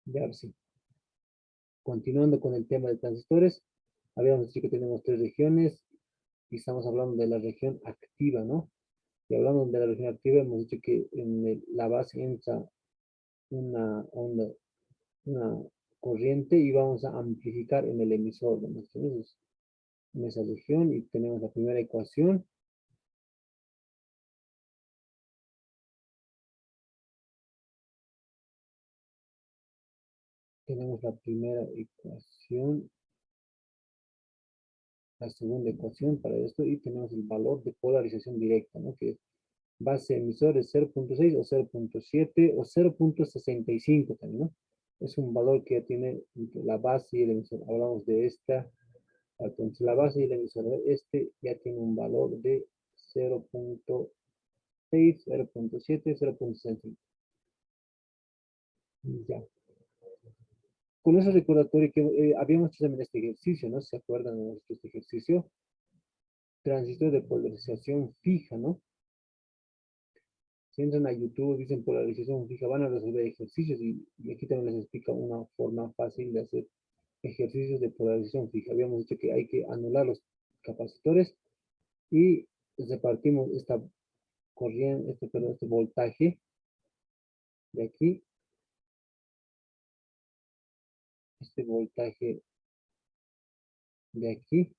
Ya, ahora sí. Continuando con el tema de transistores, habíamos dicho que tenemos tres regiones y estamos hablando de la región activa, ¿no? Y hablando de la región activa, hemos dicho que en la base entra una onda, una corriente y vamos a amplificar en el emisor, ¿no? Entonces, en esa región y tenemos la primera ecuación. Tenemos la primera ecuación, la segunda ecuación para esto y tenemos el valor de polarización directa, ¿no? Que es base emisor es 0.6 o 0.7 o 0.65 también, ¿no? Es un valor que ya tiene entre la base y el emisor. Hablamos de esta, entonces la base y el emisor, este ya tiene un valor de 0.6, 0.7, 0.65. Ya. Con ese recordatorio que habíamos hecho también este ejercicio, ¿no? ¿Se acuerdan de este ejercicio? Transistor de polarización fija, ¿no? Si entran a YouTube, dicen polarización fija, van a resolver ejercicios y aquí también les explica una forma fácil de hacer ejercicios de polarización fija. Habíamos dicho que hay que anular los capacitores y repartimos esta corriente, este voltaje de aquí, este voltaje de aquí,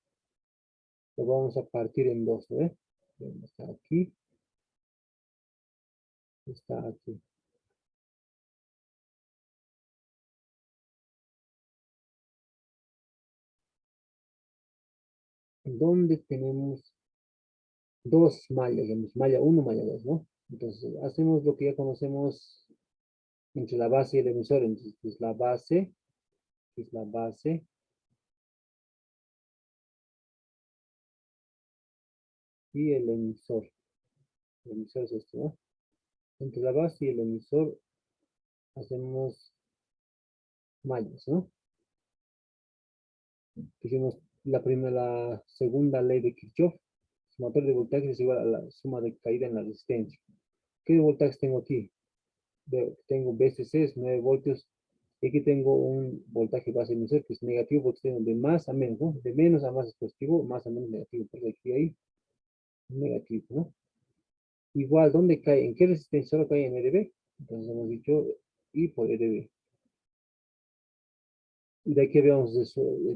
lo vamos a partir en dos, ¿eh? Está aquí, está aquí. Donde tenemos dos mallas, digamos, malla uno, malla 2, ¿no? Entonces, hacemos lo que ya conocemos entre la base y el emisor. Entonces, es la base y el emisor. El emisor es esto, ¿no? Entre la base y el emisor hacemos mallas, ¿no? Hicimos la segunda ley de Kirchhoff. Sumatorio de voltajes es igual a la suma de caída en la resistencia. ¿Qué voltajes tengo aquí? Tengo BCC, es 9 voltios. Y aquí tengo un voltaje base emisor que es negativo porque tengo de más a menos, ¿no? De menos a más es positivo, más a menos negativo. Porque aquí hay negativo, ¿no? Igual, ¿dónde cae? ¿En qué resistencia? Solo cae en RB. Entonces hemos dicho I por RB. Y de aquí habíamos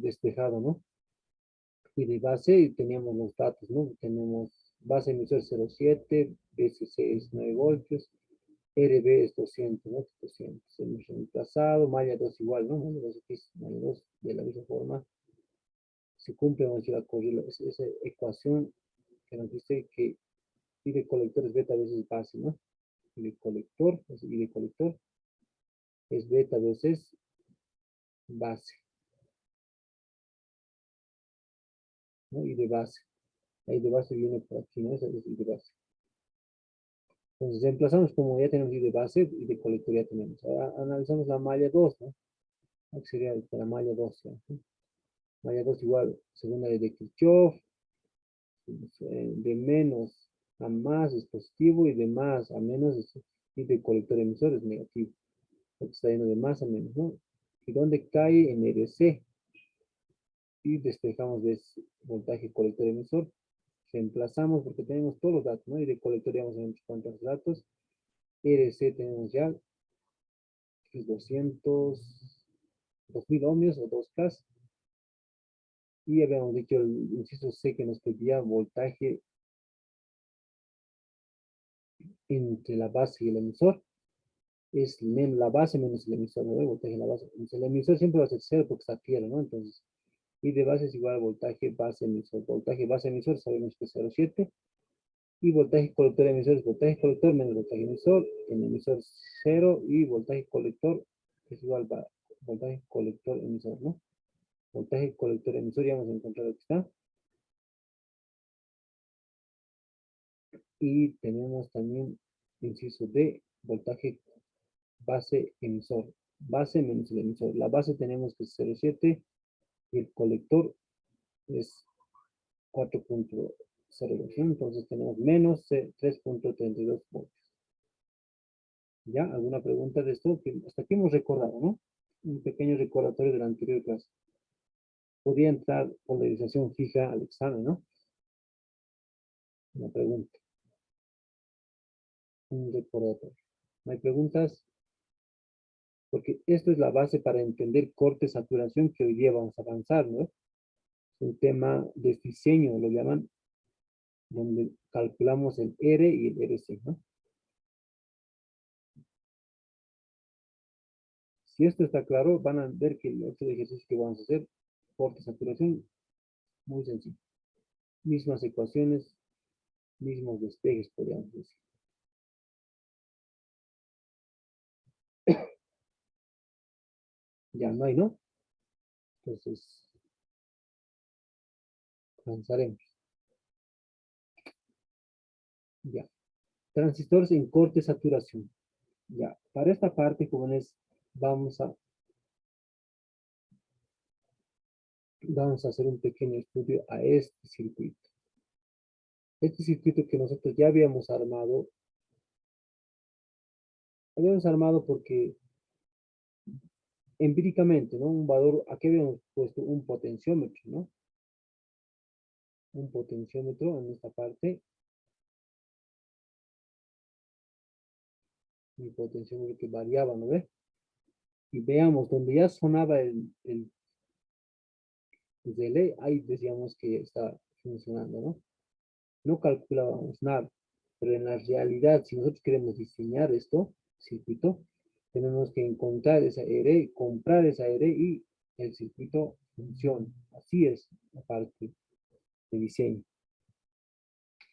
despejado, ¿no? Y de base teníamos los datos, ¿no? Tenemos base emisor 0.7, BCC es 9 voltios, RB es 200, ¿no? 200. Hemos reemplazado, malla 2 igual, ¿no? Malla 2 de la misma forma. Se cumple, vamos a decir, esa ecuación que nos dice que I de colector es beta veces base, ¿no? I de colector es beta veces base, ¿no? Y de base. Ahí de base viene por aquí, ¿no? Esa es I de base. Entonces reemplazamos como ya tenemos I de base y de colector ya tenemos. Ahora analizamos la malla 2, ¿no? Aquí sería la malla 2, ¿no? Malla 2 igual, segunda ley de Kirchhoff, de menos a más es positivo y de más a menos y de colector emisor es negativo. Porque está yendo de más a menos, ¿no? ¿Y dónde cae en RC? Y despejamos de voltaje colector emisor. Reemplazamos porque tenemos todos los datos, ¿no? Y de colector ya vamos a ver cuántos datos. RC tenemos ya 200, 2000 ohmios o 2K. Y habíamos dicho el inciso C que nos pedía voltaje entre la base y el emisor. Es la base menos el emisor, ¿no? El voltaje en la base. Entonces, el emisor siempre va a ser cero porque está a tierra, ¿no? Entonces, I de base es igual a voltaje base emisor. Voltaje base emisor sabemos que es 0.7. Y voltaje colector emisor es voltaje colector menos voltaje emisor. En emisor 0 y voltaje colector es igual a voltaje colector emisor, ¿no? Voltaje colector emisor, ya vamos a encontrar aquí está. Y tenemos también inciso D, voltaje base emisor. Base menos el emisor. La base tenemos que es 0.7 y el colector es 4.02. Entonces tenemos menos 3.32 voltios. ¿Ya? ¿Alguna pregunta de esto? Hasta aquí hemos recordado, ¿no? un pequeño recordatorio de la anterior clase. Podría entrar polarización fija al examen, ¿no? Una pregunta, un recordatorio. ¿No hay preguntas? Porque esto es la base para entender corte saturación que hoy día vamos a avanzar, ¿no? Es un tema de diseño, lo llaman, donde calculamos el R y el RC, ¿no? Si esto está claro, van a ver que el otro ejercicio que vamos a hacer, corte saturación, muy sencillo. Mismas ecuaciones, mismos despejes, podríamos decir. Ya no hay, ¿no? Entonces, avanzaremos. Ya. Transistores en corte saturación. Ya. Para esta parte, jóvenes, vamos a hacer un pequeño estudio a este circuito. Este circuito que nosotros ya habíamos armado porque empíricamente, ¿no? Un valor, aquí habíamos puesto un potenciómetro, ¿no? Un potenciómetro en esta parte, un potenciómetro que variaba, ¿no ve? Y veamos, donde ya sonaba el relé, ahí decíamos que está funcionando, ¿no? No calculábamos nada, pero en la realidad, si nosotros queremos diseñar esto, circuito, tenemos que encontrar esa ERE, comprar esa ERE y el circuito funciona. Así es la parte de diseño.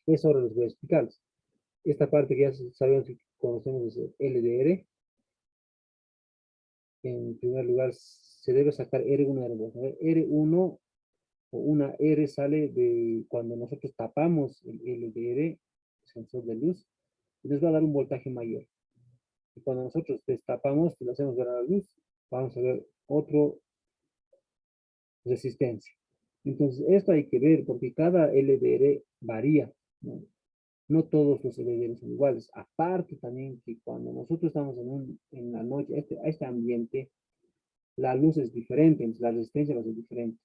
Eso ahora les voy a explicar. Esta parte que ya sabemos y conocemos es el LDR. En primer lugar, se debe sacar R1 y R2. ¿No? R1 o una R sale de cuando nosotros tapamos el LDR, sensor de luz, y nos va a dar un voltaje mayor. Y cuando nosotros destapamos, y lo hacemos ver a la luz, vamos a ver otro resistencia. Entonces, esto hay que ver porque cada LDR varía, ¿no? No todos los LDR son iguales. Aparte también que cuando nosotros estamos en la noche, este ambiente, la luz es diferente, entonces la resistencia va a ser diferente.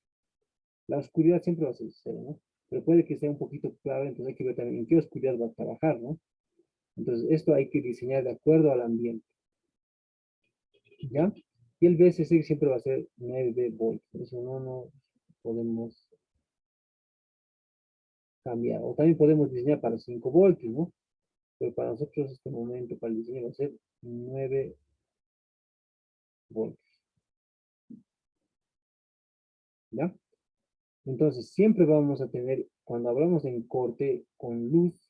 La oscuridad siempre va a ser cero, ¿no? Pero puede que sea un poquito clave, entonces hay que ver también en qué oscuridad va a trabajar, ¿no? Entonces, esto hay que diseñar de acuerdo al ambiente, ¿ya? Y el VSC siempre va a ser 9 volts, eso no podemos cambiar. O también podemos diseñar para 5 voltios, ¿no? Pero para nosotros este momento, para el diseño va a ser 9 voltios, ¿ya? Entonces, siempre vamos a tener, cuando hablamos en corte con luz,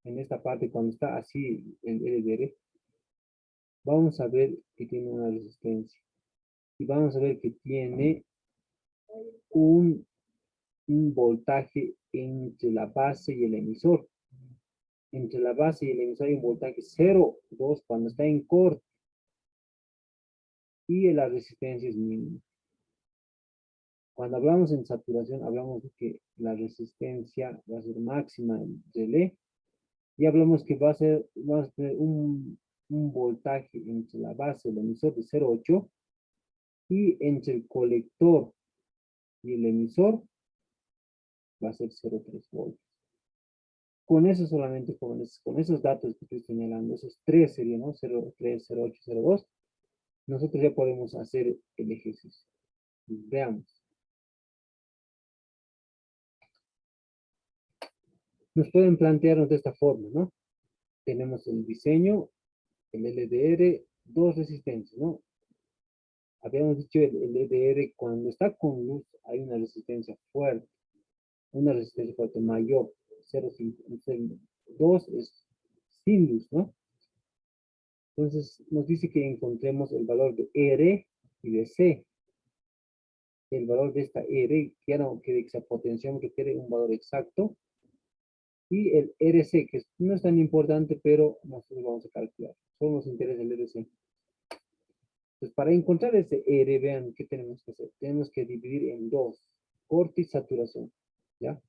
en esta parte, cuando está así el LDR, vamos a ver que tiene una resistencia. Y vamos a ver que tiene un, un voltaje entre la base y el emisor. Entre la base y el emisor hay un voltaje 0,2 cuando está en corte. Y la resistencia es mínima. Cuando hablamos en saturación, hablamos de que la resistencia va a ser máxima en relé. Y hablamos que va a tener un voltaje entre la base del emisor de 0,8 y entre el colector y el emisor va a ser 0,3 voltios. Con eso solamente, con esos datos que estoy señalando, esos tres serían, ¿no? 0,3, 0,8, 0,2, nosotros ya podemos hacer el ejercicio. Veamos. Nos pueden plantearnos de esta forma, ¿no? Tenemos el diseño, el LDR, dos resistencias, ¿no? Habíamos dicho el LDR, cuando está con luz, hay una resistencia fuerte mayor, 0,5. 2 es sin luz, ¿no? Entonces nos dice que encontremos el valor de R y de C. El valor de esta R, ya no quiere que sea potenciómetro, quiere un valor exacto. Y el RC, que no es tan importante, pero nosotros vamos a calcular. Solo nos interesa el RC. Entonces, para encontrar ese R, vean qué tenemos que hacer. Tenemos que dividir en dos, corte y saturación, ¿ya?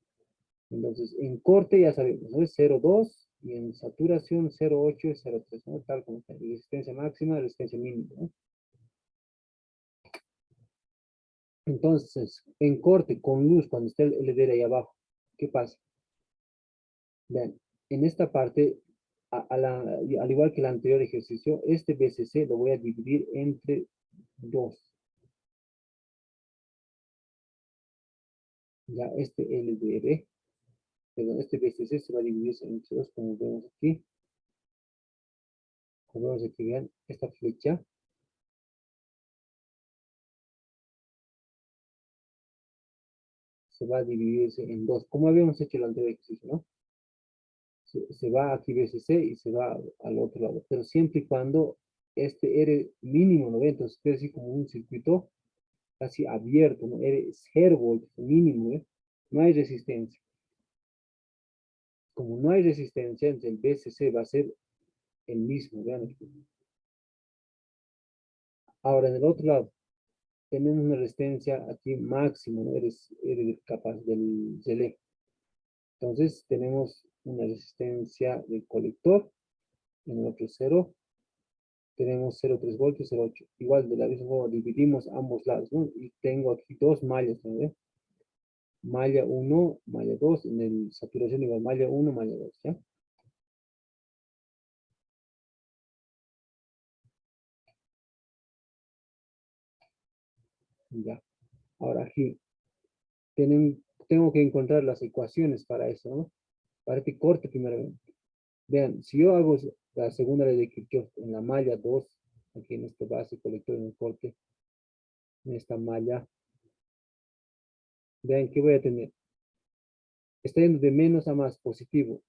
Entonces, en corte ya sabemos, ¿no? Es 0,2 y en saturación 0,8 y 0,3, ¿no? Tal como está. Resistencia máxima, resistencia mínima, ¿no? Entonces, en corte con luz, cuando esté el heredero ahí abajo, ¿qué pasa? Vean, en esta parte, al igual que el anterior ejercicio, este BCC lo voy a dividir entre 2. Ya este LDB, perdón, este BCC se va a dividir entre 2, como vemos aquí. Como vemos aquí, vean, esta flecha se va a dividirse en 2, como habíamos hecho el anterior ejercicio, ¿no? Se va aquí BCC y se va al otro lado, pero siempre y cuando este R mínimo, ¿no ve? Entonces, es así como un circuito casi abierto, ¿no? R 0 voltios mínimo, ¿eh? No hay resistencia. Como no hay resistencia, entonces el BCC va a ser el mismo, vean aquí. Ahora, en el otro lado, tenemos una resistencia aquí máxima, ¿no? R capaz del relé. Entonces, tenemos una resistencia del colector, en el otro 0, tenemos 0,3 voltios, 0,8. Igual, de la misma forma, dividimos ambos lados, ¿no? Y tengo aquí dos mallas, ¿no? Malla 1, malla 2, en el saturación igual, malla 1, malla 2, ¿ya? Ya. Ahora aquí, tengo que encontrar las ecuaciones para eso, ¿no? Para que corte primeramente. Vean, si yo hago la segunda ley de Kirchhoff en la malla 2, aquí en este base colector en el corte, en esta malla, vean que voy a tener. Está yendo de menos a más positivo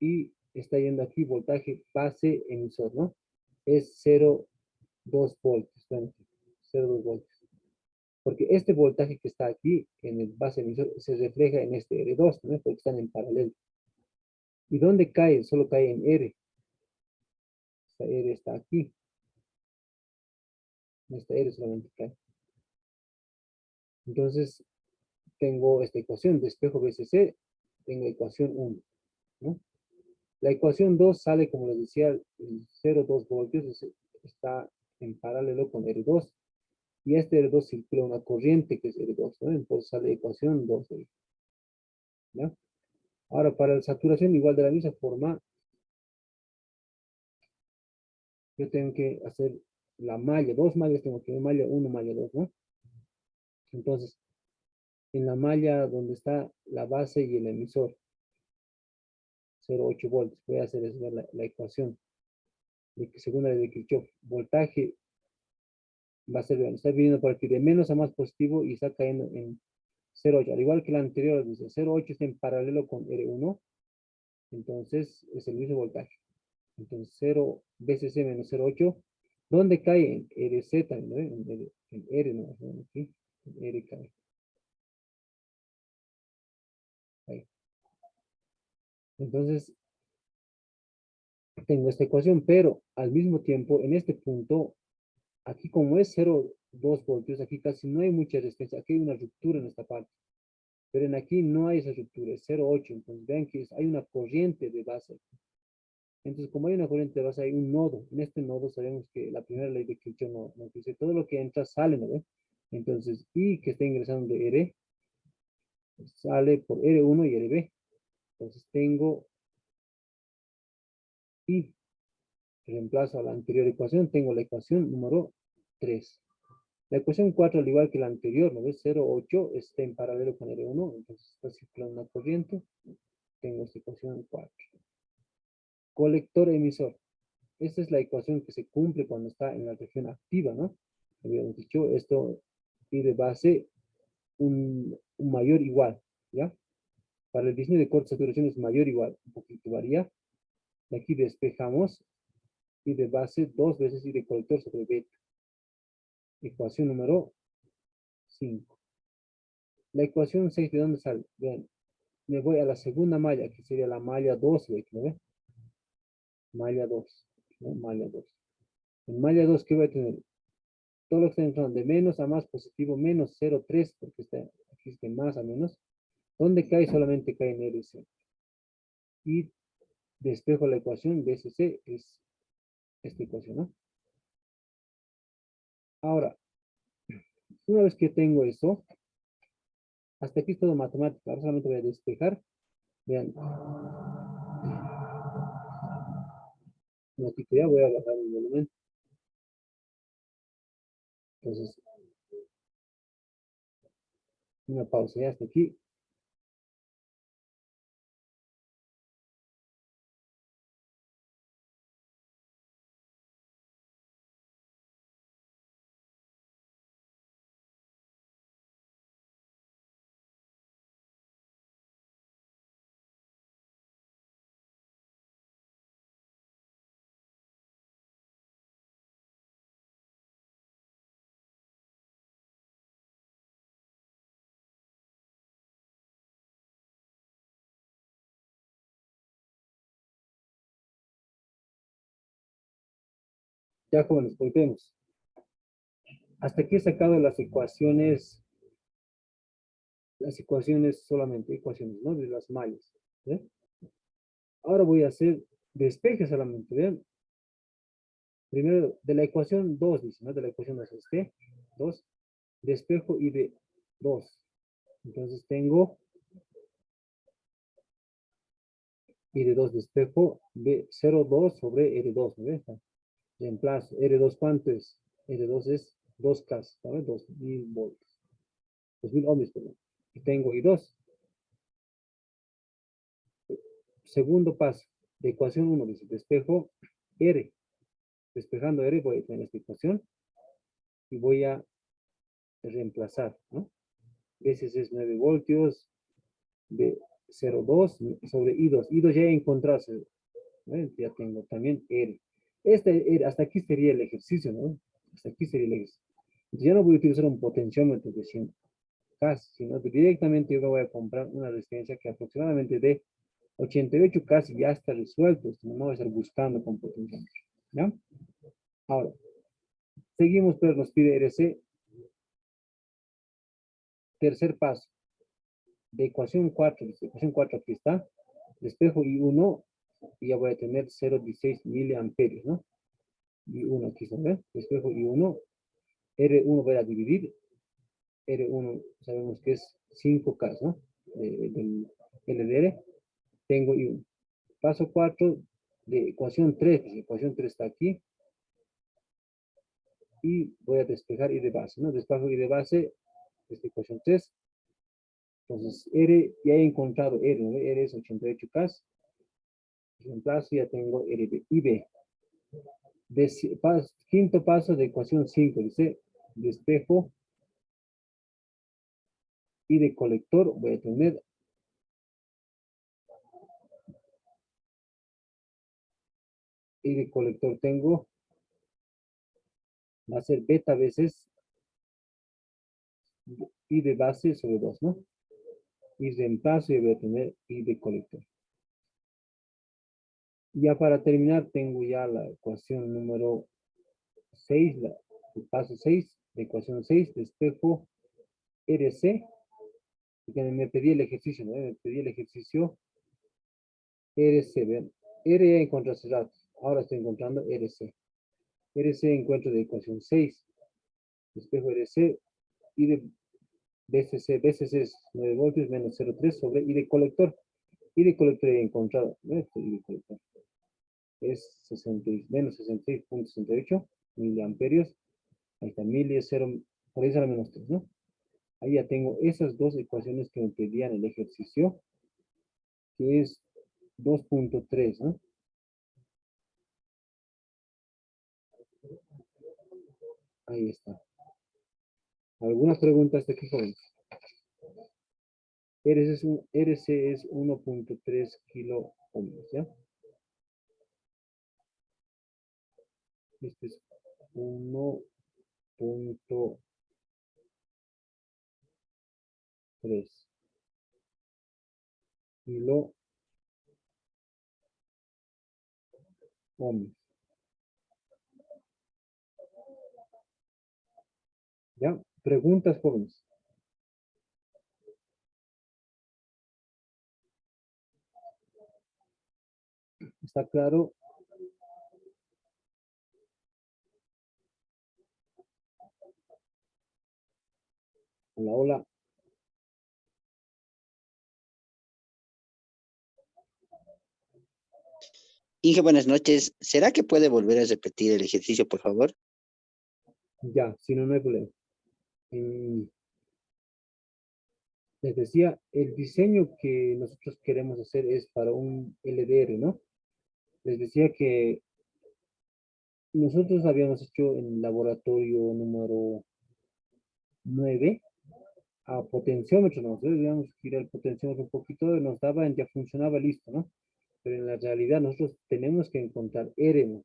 y está yendo aquí voltaje base emisor, ¿no? Es 0,2 voltios, bueno, 0,2 voltios. Porque este voltaje que está aquí en el base emisor se refleja en este R2, ¿no? Porque están en paralelo. ¿Y dónde cae? Solo cae en R. Esta R está aquí. Esta R solamente cae. Entonces, tengo esta ecuación de espejo BCC, tengo ecuación 1, ¿no? La ecuación 2 sale, como les decía, el 0,2 voltios, está en paralelo con R2, y este R2 circula una corriente que es R2, ¿no? Entonces sale ecuación 2, ¿ya? Ahora, para la saturación, igual de la misma forma, yo tengo que hacer la malla, dos mallas tengo que, malla 1, malla 2, ¿no? Entonces, en la malla donde está la base y el emisor, 0,8 voltios, voy a hacer la ecuación de que según la de Kirchhoff, voltaje va a ser, está viniendo por aquí de menos a más positivo y está cayendo en 0,8. Al igual que la anterior, dice 0,8 está en paralelo con R1, entonces es el mismo voltaje. Entonces 0 BCC menos 0,8, ¿dónde cae? En RZ, ¿no? En R, ¿no? Aquí, en R cae. Ahí. Entonces, tengo esta ecuación, pero al mismo tiempo, en este punto, aquí como es 0,2 voltios, aquí casi no hay mucha resistencia, aquí hay una ruptura en esta parte. Pero en aquí no hay esa ruptura, es 0,8. Entonces vean que hay una corriente de base. Entonces, como hay una corriente de base, hay un nodo. En este nodo sabemos que la primera ley de Kirchhoff nos dice todo lo que entra sale, ¿no ve? Entonces, I que está ingresando de R sale por R1 y RB. Entonces tengo I, reemplazo a la anterior ecuación, tengo la ecuación número 3. La ecuación 4, al igual que la anterior, ¿no ves? 0,8 está en paralelo con R1, entonces está circulando una corriente. Tengo esta ecuación 4. Colector emisor. Esta es la ecuación que se cumple cuando está en la región activa, ¿no? Habíamos dicho esto y de base un mayor igual, ¿ya? Para el diseño de corte saturación es mayor igual, un poquito varía. De aquí despejamos y de base dos veces y de colector sobre beta. Ecuación número 5. La ecuación 6, ¿de dónde sale? Vean, me voy a la segunda malla, que sería la malla 2, ¿no ve? Malla 2, ¿no? Malla 2. En malla 2, ¿qué voy a tener? Todo lo que está entrando de menos a más positivo, menos 0,3, porque está aquí es de más a menos. ¿Dónde cae? Solamente cae en RC. Y despejo la ecuación, BCC es esta ecuación, ¿no? Ahora, Una vez que tengo eso, hasta aquí es todo matemática. Ahora solamente voy a despejar. Vean, un ratito ya voy a bajar el volumen. Entonces, una pausa ya hasta aquí. Ya jóvenes, volvemos. Hasta aquí he sacado las ecuaciones solamente, ecuaciones, ¿no? De las mallas. ¿Ve? Ahora voy a hacer despeje solamente, ¿vean? Primero, de la ecuación 2 dice, ¿no? De la ecuación 2 este, 2, despejo y de 2. Entonces tengo y de 2 despejo de 0,2 sobre R2, ¿no? ¿Ve? Reemplazo, R2 ¿cuánto es? R2 es 2K, ¿sabes? 2000 voltios, 2000 ohmios, perdón. Y tengo I2. Segundo paso, de ecuación 1, dice, despejo R. Despejando R voy a tener esta ecuación y voy a reemplazar, ¿no? Veces es 9 voltios de 0,2 sobre I2. I2 ya he encontrado, ¿no? Ya tengo también R. Este R, hasta aquí sería el ejercicio, ¿no? Hasta aquí sería el ejercicio. Entonces ya no voy a utilizar un potenciómetro de 100 K, sino que directamente yo me voy a comprar una resistencia que aproximadamente de 88 K ya está resuelto. Esto no voy a estar buscando con potenciómetro, ¿ya? Ahora, seguimos, pero nos pide RC. Tercer paso, de ecuación 4, dice, ecuación 4 aquí está, despejo I1 y ya voy a tener 0,16 miliamperios, ¿no? I1 aquí está, ¿ves? Despejo I1, R1 voy a dividir, R1 sabemos que es 5K, ¿no? Del LDR, tengo I1. Paso 4 de ecuación 3, pues, ecuación 3 está aquí, y voy a despejar I de base, ¿no? Despejo I de base, esta ecuación 3, entonces R, ya he encontrado R, ¿no? R es 88K, reemplazo, ya tengo R y B. Quinto paso de ecuación 5, dice, despejo y de colector voy a tener y de colector tengo, va a ser beta veces y de base sobre 2, ¿no? Y reemplazo y voy a tener y de colector. Ya para terminar tengo ya la ecuación número 6, el paso 6, de ecuación 6, despejo RC, porque me pedí el ejercicio, ¿no? Me pedí el ejercicio RC, ¿ven? R ya encontré hace rato, ahora estoy encontrando RC. RC encuentro de ecuación 6, despejo RC y de BCC es 9 voltios menos 0,3 sobre I de colector. I de colector he encontrado, ¿no? I de colector es 60, menos 66,68 miliamperios. Ahí está, mil y es 0, por ahí es a la menos 3, ¿no? Ahí ya tengo esas dos ecuaciones que me pedían el ejercicio, que es 2,3, ¿no? Ahí está. ¿Algunas preguntas de aquí, joven? RC es 1,3 kilo ohmios, ¿ya? Este es 1,3 kilo ohmios, ¿ya? Preguntas, jóvenes. ¿Está claro? Hola, hola. Inge, buenas noches. ¿Será que puede volver a repetir el ejercicio, por favor? Ya, si no, no hay problema. Mm, Les decía, el diseño que nosotros queremos hacer es para un LDR, ¿no? Les decía que nosotros habíamos hecho en el laboratorio número 9 a potenciómetro, ¿no? Nosotros digamos girar el potenciómetro un poquito, nos daba, ya funcionaba listo, ¿no? Pero en la realidad nosotros tenemos que encontrar R, ¿no?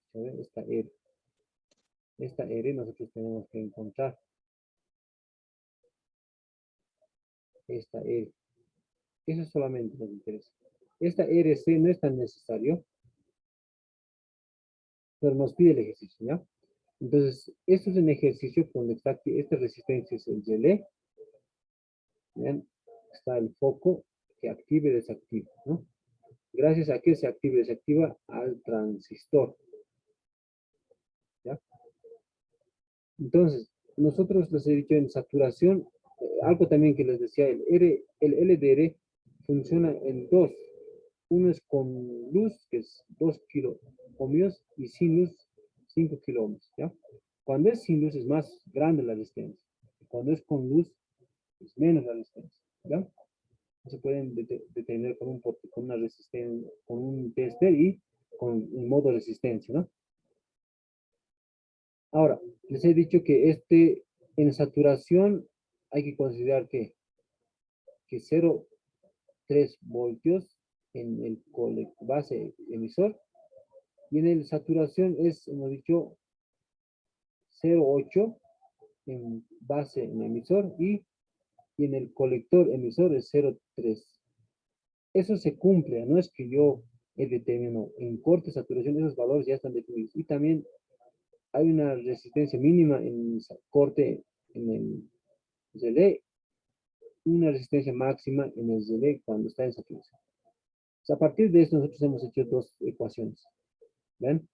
¿Sabe? Esta R nosotros tenemos que encontrar esta R. Eso solamente nos interesa. Esta RC no es tan necesario, pero nos pide el ejercicio, ¿ya? Entonces, esto es un ejercicio donde está aquí, esta resistencia es el relé, ¿vean? Está el foco que activa y desactiva, ¿no? Gracias a que se activa y desactiva al transistor, ¿ya? Entonces, nosotros les he dicho en saturación, algo también que les decía, el LDR funciona en dos. Uno es con luz, que es 2 kilo ohmios, y sin luz, 5 kilo ohmios, ¿ya? Cuando es sin luz es más grande la resistencia. Cuando es con luz es menos la resistencia, ¿ya? Se pueden detener con una resistencia, con un tester y con un modo de resistencia, ¿no? Ahora, les he dicho que en saturación hay que considerar que 0,3 voltios en el base emisor y en el saturación hemos dicho 0,8 en base en emisor y en el colector emisor es 0,3. Eso se cumple, no es que yo determino en corte, saturación, esos valores ya están definidos. Y también hay una resistencia mínima en el corte, en el relé, una resistencia máxima en el relé cuando está en saturación. O sea, a partir de esto nosotros hemos hecho dos ecuaciones. ¿Ven?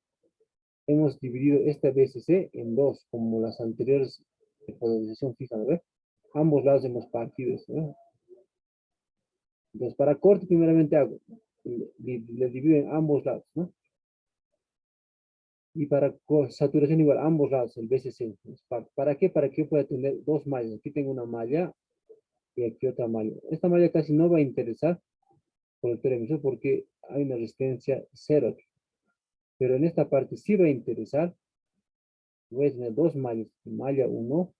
Hemos dividido esta BSC en dos, como las anteriores de polarización fija, ¿no? Ambos lados hemos partido esto, ¿no? Entonces, para corte, primeramente hago, le divido en ambos lados, ¿no? Y para saturación igual, ambos lados, el BCC. ¿Para qué? Para que yo pueda tener dos mallas. Aquí tengo una malla y aquí otra malla. Esta malla casi no va a interesar por el emisor porque hay una resistencia cero aquí. Pero en esta parte sí va a interesar. Voy a tener dos mallas. Malla 1,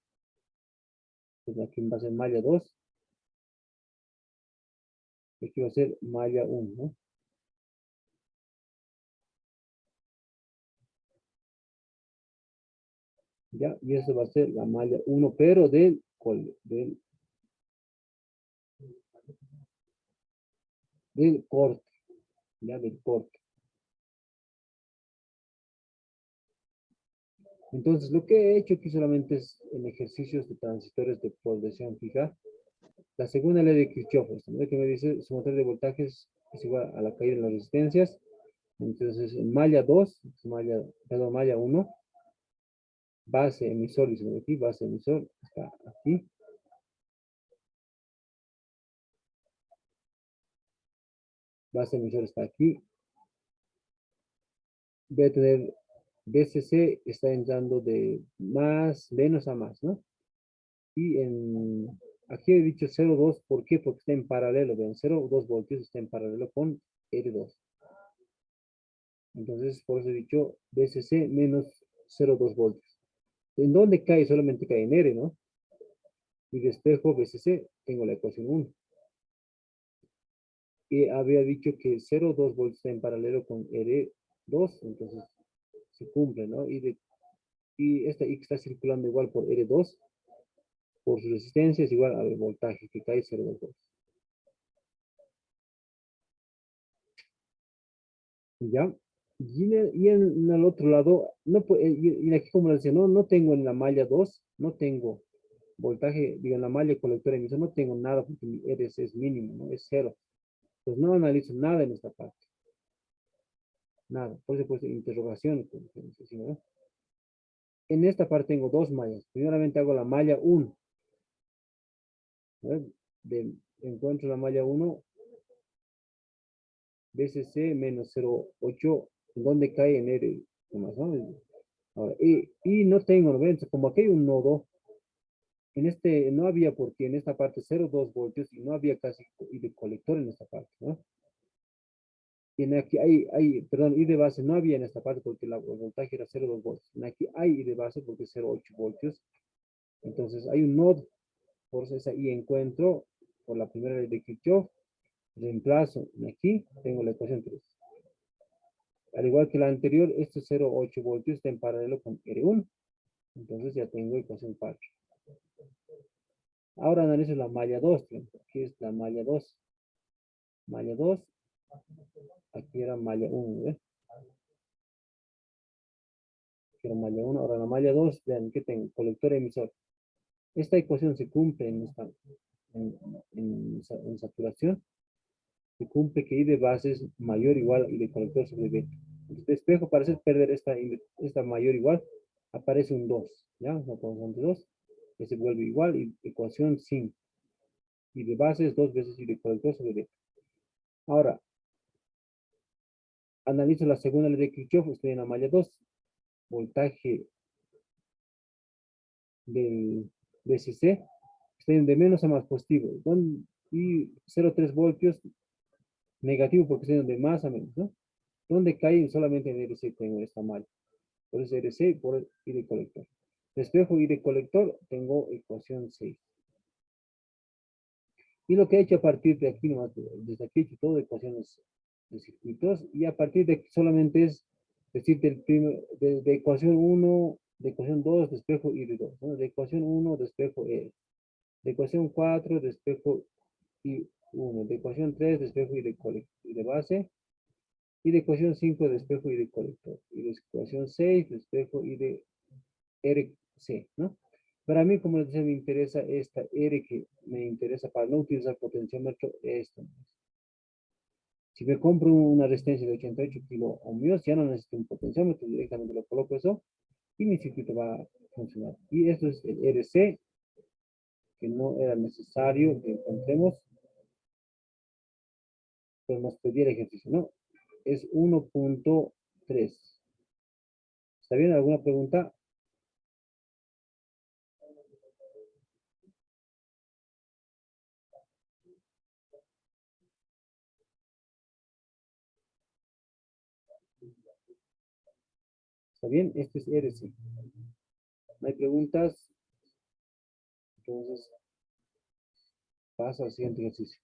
pues aquí va a ser malla 2. Aquí va a ser malla 1, ¿no? ¿Ya? Y eso va a ser la malla 1, pero del corte, ¿ya? Del corte. Entonces, lo que he hecho aquí solamente es en ejercicios de transistores de polarización fija. La segunda ley de Kirchhoff, ¿no? Que me dice su motor de voltajes es igual a la caída en las resistencias. Entonces, en malla 2, perdón, malla 1, base emisor, dice aquí, base emisor, está aquí. Base emisor está aquí. Voy a tener BCC, está entrando de menos a más, ¿no? Y aquí he dicho 0,2, ¿por qué? Porque está en paralelo, vean, 0,2 voltios está en paralelo con R2. Entonces, por eso he dicho BCC menos 0,2 voltios. ¿En dónde cae? Solamente cae en R, ¿no? Y despejo BCC, tengo la ecuación 1. Y había dicho que 0,2 voltios está en paralelo con R2, entonces se cumple, ¿no? Y esta X está circulando igual por R2, por su resistencia es igual al voltaje que cae 0,2 voltios. ¿Ya? Y en el otro lado, no, y aquí como les decía, no tengo en la malla 2, no tengo voltaje, digo, en la malla colectora emisor, no tengo nada porque mi RS es mínimo, ¿no? Es cero. Pues no analizo nada en esta parte, nada. Por eso pues interrogación, ¿no? En esta parte tengo dos mallas. Primeramente hago la malla 1. A ver, encuentro la malla 1, BCC menos 0,8, ¿dónde cae en R? Nomás, ¿no? Ahora, y no tengo, ¿no ven? Como aquí hay un nodo, en este no había porque en esta parte 0,2 voltios y no había casi y de colector en esta parte, ¿no? Y en aquí perdón, I de base no había en esta parte porque el voltaje era 0,2 voltios. En aquí hay I de base porque es 0,8 voltios. Entonces hay un nodo, por eso es ahí encuentro por la primera ley de Kirchhoff, reemplazo en aquí, tengo la ecuación 3. Al igual que la anterior, este 0,8 voltios está en paralelo con R1. Entonces ya tengo ecuación 4. Ahora analizo la malla 2. Aquí es la malla 2. Malla 2. Aquí era malla 1. ¿Ve? Aquí era malla 1. Ahora la malla 2. Vean, ¿qué tengo? Colector emisor. Esta ecuación se cumple en saturación. Se cumple que I de base es mayor o igual a I de colector sobre B. Entonces, despejo, para hacer perder esta mayor o igual, aparece un 2. ¿Ya? Una constante 2. Que se vuelve igual. Y ecuación 5. Y de base es 2 veces I de colector sobre B. Ahora, analizo la segunda ley de Kirchhoff, estoy en la malla 2. Voltaje del BCC, estoy de menos a más positivo. Y 0,3 voltios negativo porque estoy de más a menos, ¿no? Donde cae solamente en RC tengo esta malla. Por eso RC por I de colector. Despejo I de colector, tengo ecuación 6. Y lo que he hecho a partir de aquí, nomás, desde aquí he hecho todo ecuaciones de circuitos, y a partir de aquí solamente es decir, de ecuación 1, de ecuación 2, despejo I de 2, ¿no? De ecuación 1, despejo E. De ecuación 4, despejo I1. De ecuación 3, despejo I de base. Y de ecuación 5, despejo I de colector. Y de ecuación 6, despejo I de RC, ¿no? Para mí, como les decía, me interesa esta R que me interesa para no utilizar potenciómetro, esto. Si me compro una resistencia de 88 kilo ohmios, ya no necesito un potenciómetro, directamente lo coloco eso y mi circuito va a funcionar. Y esto es el RC, que no era necesario que encontremos. Podemos pedir ejercicio, ¿no? Es 1,3. ¿Está bien? ¿Alguna pregunta? ¿Está bien? Este es RC. ¿No hay preguntas? Entonces, paso al siguiente ejercicio.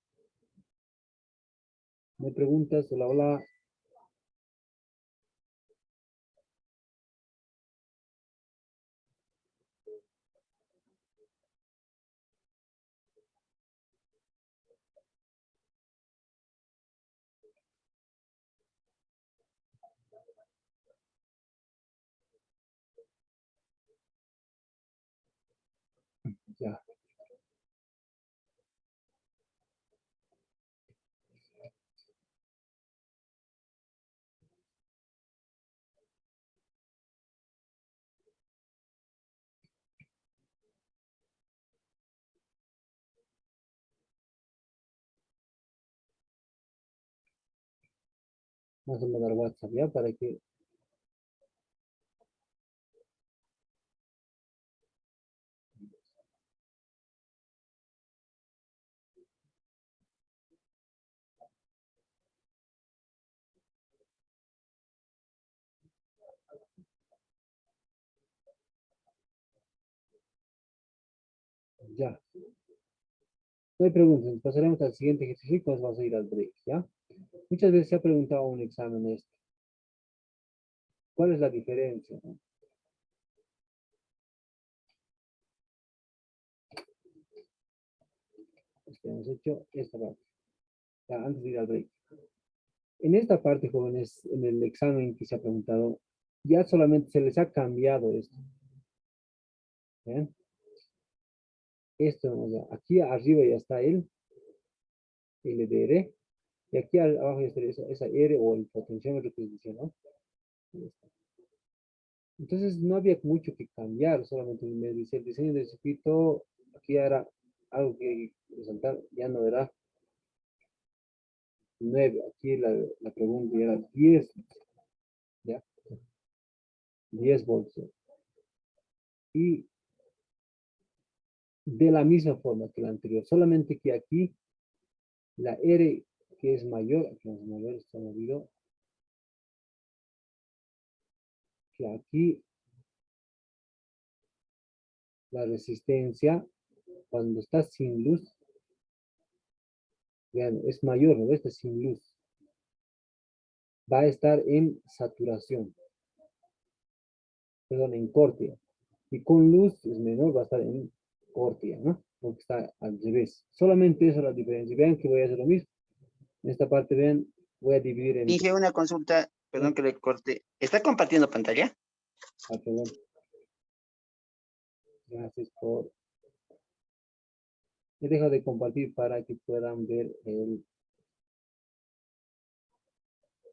¿No hay preguntas? Hola, hola. Ya. Vamos a mandar WhatsApp ya para que... Ya. No hay preguntas. Pasaremos al siguiente ejercicio y pues vamos a ir al break, ¿ya? Muchas veces se ha preguntado en un examen esto. ¿Cuál es la diferencia? ¿No? Hemos hecho esta parte. Ya, antes de ir al break. En esta parte, jóvenes, en el examen que se ha preguntado, ya solamente se les ha cambiado esto. ¿Ven? Esto, o sea, aquí arriba ya está el LDR, y aquí abajo ya está esa R o el potenciómetro que dice, ¿no? Entonces no había mucho que cambiar, solamente me dice el diseño del circuito, aquí era algo que hay que resaltar, ya no era 9. Aquí la pregunta era 10, ¿ya? 10 volts. Y de la misma forma que la anterior, solamente que aquí la R que es mayor, aquí vamos a ver, está movido, que aquí la resistencia, cuando está sin luz, vean, es mayor, ¿no? Este sin luz, va a estar en saturación, perdón, en corte. Y con luz es menor, va a estar en corte, ¿no? Porque está al revés. Solamente eso es la diferencia. Vean que voy a hacer lo mismo. En esta parte, vean, voy a dividir en... Dije una consulta, perdón que le corte. ¿Está compartiendo pantalla? Ah, perdón. Gracias por... He dejado de compartir para que puedan ver el...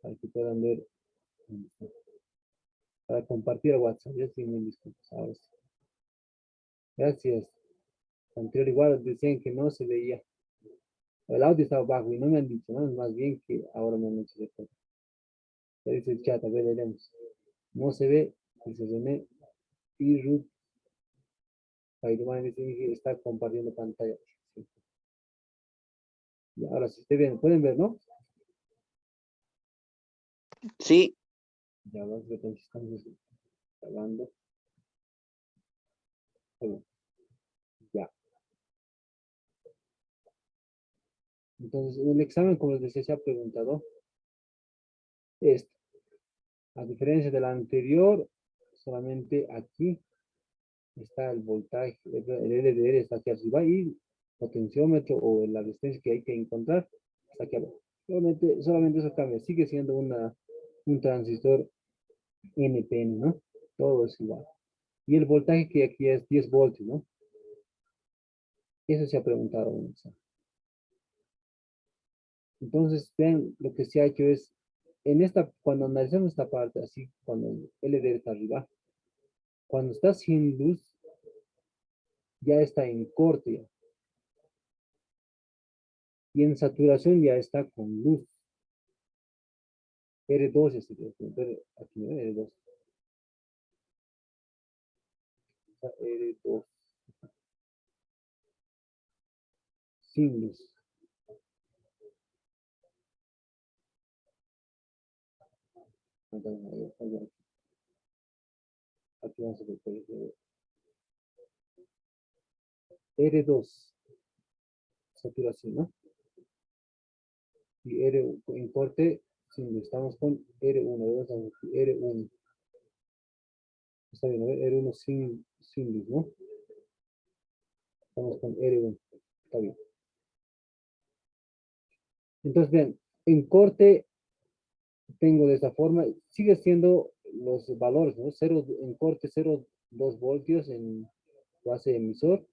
Para que puedan ver... Para compartir el WhatsApp. Ya estoy muy disculpas. Ahora sí. Gracias. Anterior igual decían que no se veía. El audio estaba bajo y no me han dicho, ¿no? Más bien que ahora me han hecho de todo. Ya dice el chat, a ver, veremos. No se ve, dice René. Y Ruth Paidumán dice que está compartiendo pantalla. Sí. Y ahora sí, pueden ver, ¿no? Sí, Ya vamos a ver si estamos grabando. Bueno, ya. Entonces, en el examen, como les decía, se ha preguntado esto. A diferencia del anterior, solamente aquí está el voltaje, el LDR está aquí arriba y potenciómetro o la resistencia que hay que encontrar está aquí abajo. Solamente eso cambia, sigue siendo un transistor NPN, ¿no? Todo es igual. Y el voltaje que aquí es 10 voltios, ¿no? Eso se ha preguntado en el examen. Entonces, vean, lo que se ha hecho es, cuando analizamos esta parte, así, cuando el LDR está arriba, cuando está sin luz, ya está en corte, y en saturación ya está con luz. R2 es aquí, ¿no? R2. R2 sin luz. Entonces, aquí vamos a ver R2, saturación, ¿no? Y R en corte sin luz. Estamos con R1, R1. Está bien, a ver, R1 sin luz, ¿no? Estamos con R1. Está bien. Entonces, vean, en corte tengo de esta forma, sigue siendo los valores, ¿no? En corte 0,2 voltios en base emisor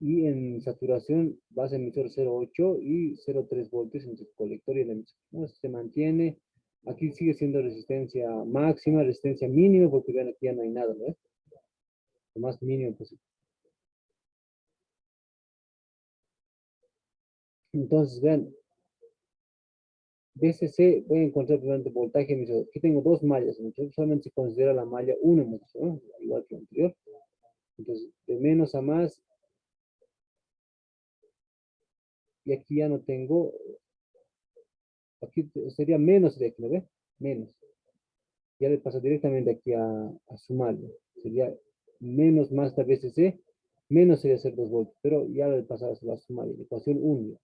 y en saturación base emisor 0,8 y 0,3 voltios entre el colector y el emisor, ¿no? Se mantiene, aquí sigue siendo resistencia máxima, resistencia mínima, porque vean aquí ya no hay nada, ¿no? Lo más mínimo posible. Entonces, vean, BCC voy a encontrar primero el voltaje emisor. Aquí tengo dos mallas, entonces solamente se considera la malla 1, ¿no? Igual que la anterior. Entonces, de menos a más, y aquí ya no tengo, aquí sería menos de aquí, ¿no ve? Menos. Ya le paso directamente aquí a sumarlo. Sería menos más de BCC, menos sería ser 2 voltios, pero ya le pasaba a sumar, la ecuación 1.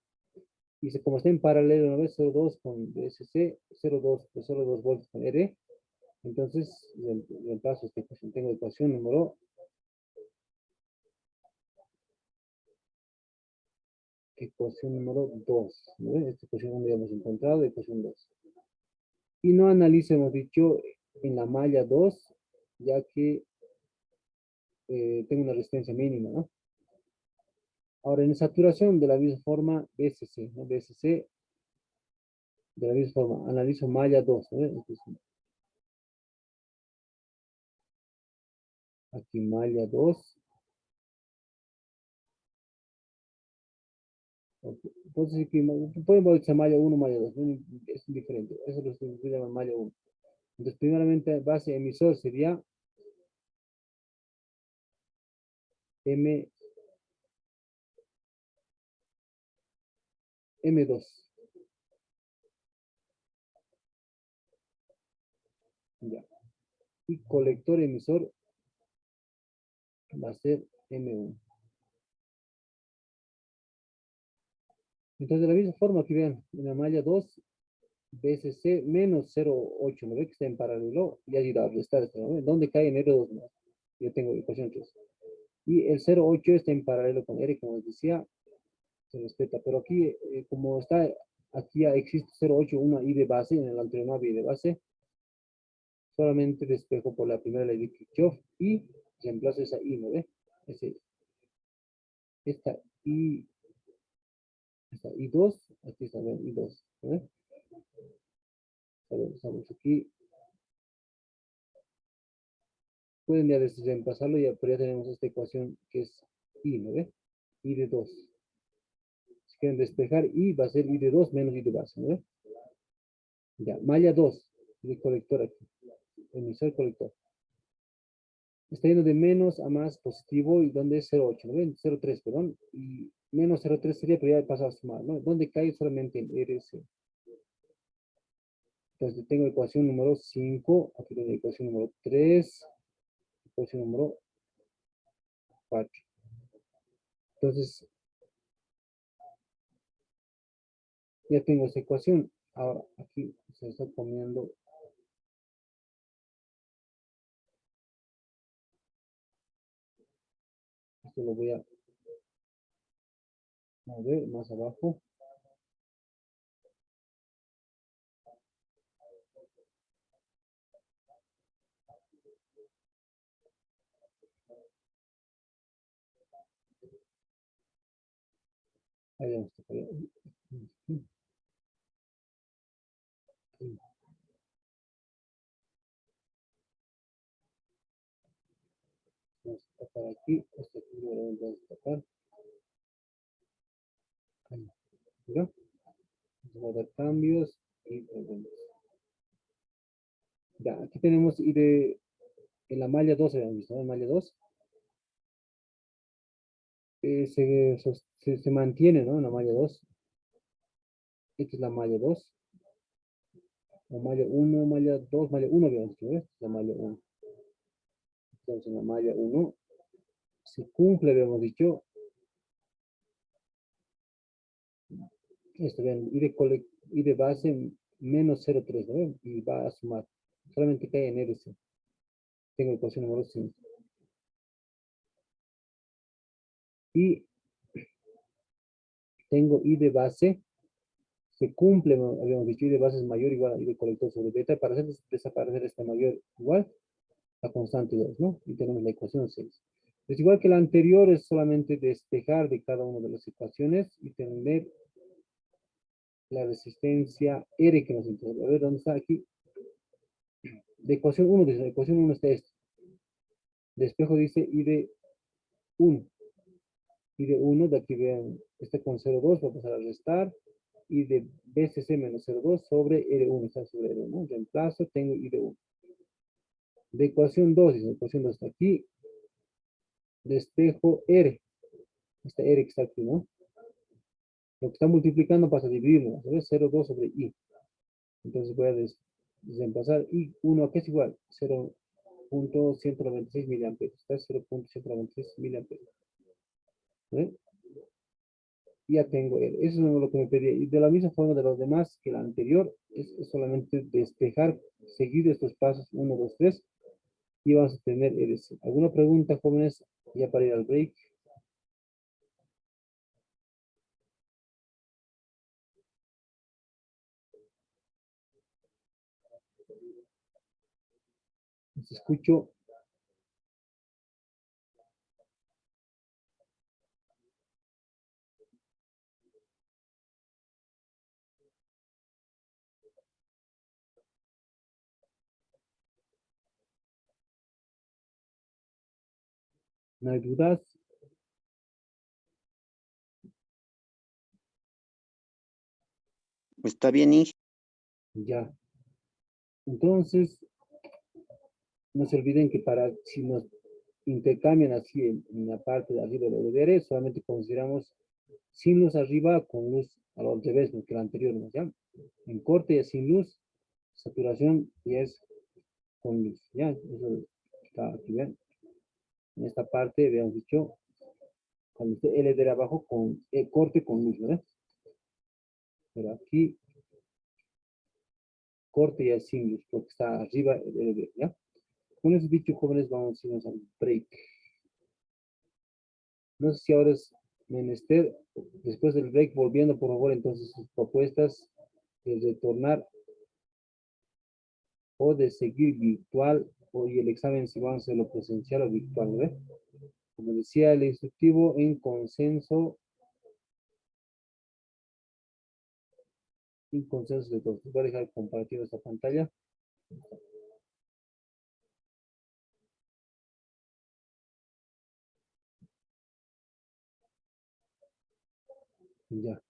Y como está en paralelo, ¿no ves? 0,2 con BSC, 0,2 voltios con R. Entonces, reemplazo esta ecuación. Tengo ecuación número, ecuación número 2. ¿No ves? Esta ecuación 1 ya hemos encontrado, ecuación 2. Y no analice, hemos dicho, en la malla 2, ya que tengo una resistencia mínima, ¿no? Ahora, en saturación, de la misma forma, BSC, ¿no? BSC, de la misma forma, analizo malla 2, ¿no? Entonces, aquí malla 2, Ok. Entonces, que pueden volverse malla uno, malla 2, no, es indiferente. Eso es lo que se llama malla uno. Entonces, primeramente, base emisor sería M, M2. Ya. Y colector emisor va a ser M1. Entonces, de la misma forma que vean, en la malla 2, BSC menos 0,8, ¿no ve que está en paralelo? Y ayuda a restar esto, ¿no ve? ¿Dónde cae en R2 más? Yo tengo ecuación 3. Y el 0,8 está en paralelo con R, como les decía, se respeta. Pero aquí, como está, aquí ya existe 0,8, una I de base, en el anterior no había I de base, solamente despejo por la primera ley de Kirchhoff y reemplazo esa I, ¿no ve? Ese, esta I, esta I2, aquí está, ¿ven? I2, ¿no ve? A ver, estamos aquí. Pueden ya reemplazarlo, ya, pero ya tenemos esta ecuación que es I, ¿no ve? I de 2. Si quieren despejar I, va a ser I de 2 menos I de base, ¿no ve? Ya, malla 2, de colector aquí, emisor colector. Está yendo de menos a más positivo y donde es 0,8, ¿no ven? 0,3, perdón. Y menos 0,3 sería, pero ya pasa a sumar, ¿no? Donde cae solamente en RC. Entonces tengo ecuación número 5, aquí tengo ecuación número 3, ecuación número 4. Entonces ya tengo esa ecuación. Ahora aquí se está comiendo. Esto lo voy a mover más abajo. Ahí vamos a poner. Vamos a tapar aquí. Este aquí lo vamos a tapar. Ahí. ¿Ya? Vamos a dar cambios y volvemos. Ya, aquí tenemos y de en la malla 2, habíamos visto, ¿no? En malla 2 se mantiene, ¿no? En la malla 2. Esta es la malla 2. O malla 1, malla 2, malla 1, habíamos visto, ¿ves? La malla 1. Entonces, en la malla 1 se cumple, habíamos dicho, esto, ven, y de base menos 0,3, ¿no ven? Y va a sumar. Solamente cae en RC. Tengo ecuación número 5. Y tengo I de base, se cumple, ¿no? Habíamos dicho, I de base es mayor o igual a I de colector sobre beta. Para hacer desaparecer esta mayor igual, la constante 2, ¿no? Y tenemos la ecuación 6. Es igual que la anterior, es solamente despejar de cada una de las ecuaciones y tener la resistencia R que nos interesa. A ver, ¿dónde está aquí? De ecuación 1, dice, la ecuación 1 está esto. Despejo dice I de 1. I de 1, de aquí vean, está con 0,2, va a pasar a restar. I de BCC menos 0,2 sobre R1, está sobre R1, ¿no? Reemplazo, tengo I de 1. De ecuación 2, dice, ecuación 2 está aquí. Despejo R. Esta R que está aquí, ¿no? Lo que está multiplicando pasa a dividirlo, ¿sabes? 0,2 sobre I. Entonces voy a desempasar I 1 aquí es igual, 0,196 miliamperes. Está 0,196 miliamperes. ¿Eh? Y ya tengo R. Eso es lo que me pedía. Y de la misma forma de los demás que la anterior, es solamente despejar, seguir estos pasos 1, 2, 3 y vamos a tener RC. ¿Alguna pregunta, jóvenes? Ya para ir al break. Les escucho. ¿No hay dudas? Está bien, Inge. Ya. Entonces, no se olviden que si nos intercambian así en la parte de arriba de los deberes, solamente consideramos sin luz arriba con luz al revés, lo que la anterior, ¿no? ¿Ya? En corte es sin luz, saturación y es con luz, ¿ya? Eso está aquí, ¿ven? En esta parte habíamos dicho, cuando esté L de abajo con corte con luz, ¿no? Pero aquí corte ya es sin luz, porque está arriba el L, ¿ya? Con eso dicho, jóvenes, vamos a irnos al break. No sé si ahora es menester, después del break, volviendo por favor entonces sus propuestas de retornar o de seguir virtual y el examen si vamos a hacerlo presencial o virtual, ¿no? Como decía el instructivo, en consenso de todos. Voy a dejar compartir esta pantalla. Ya.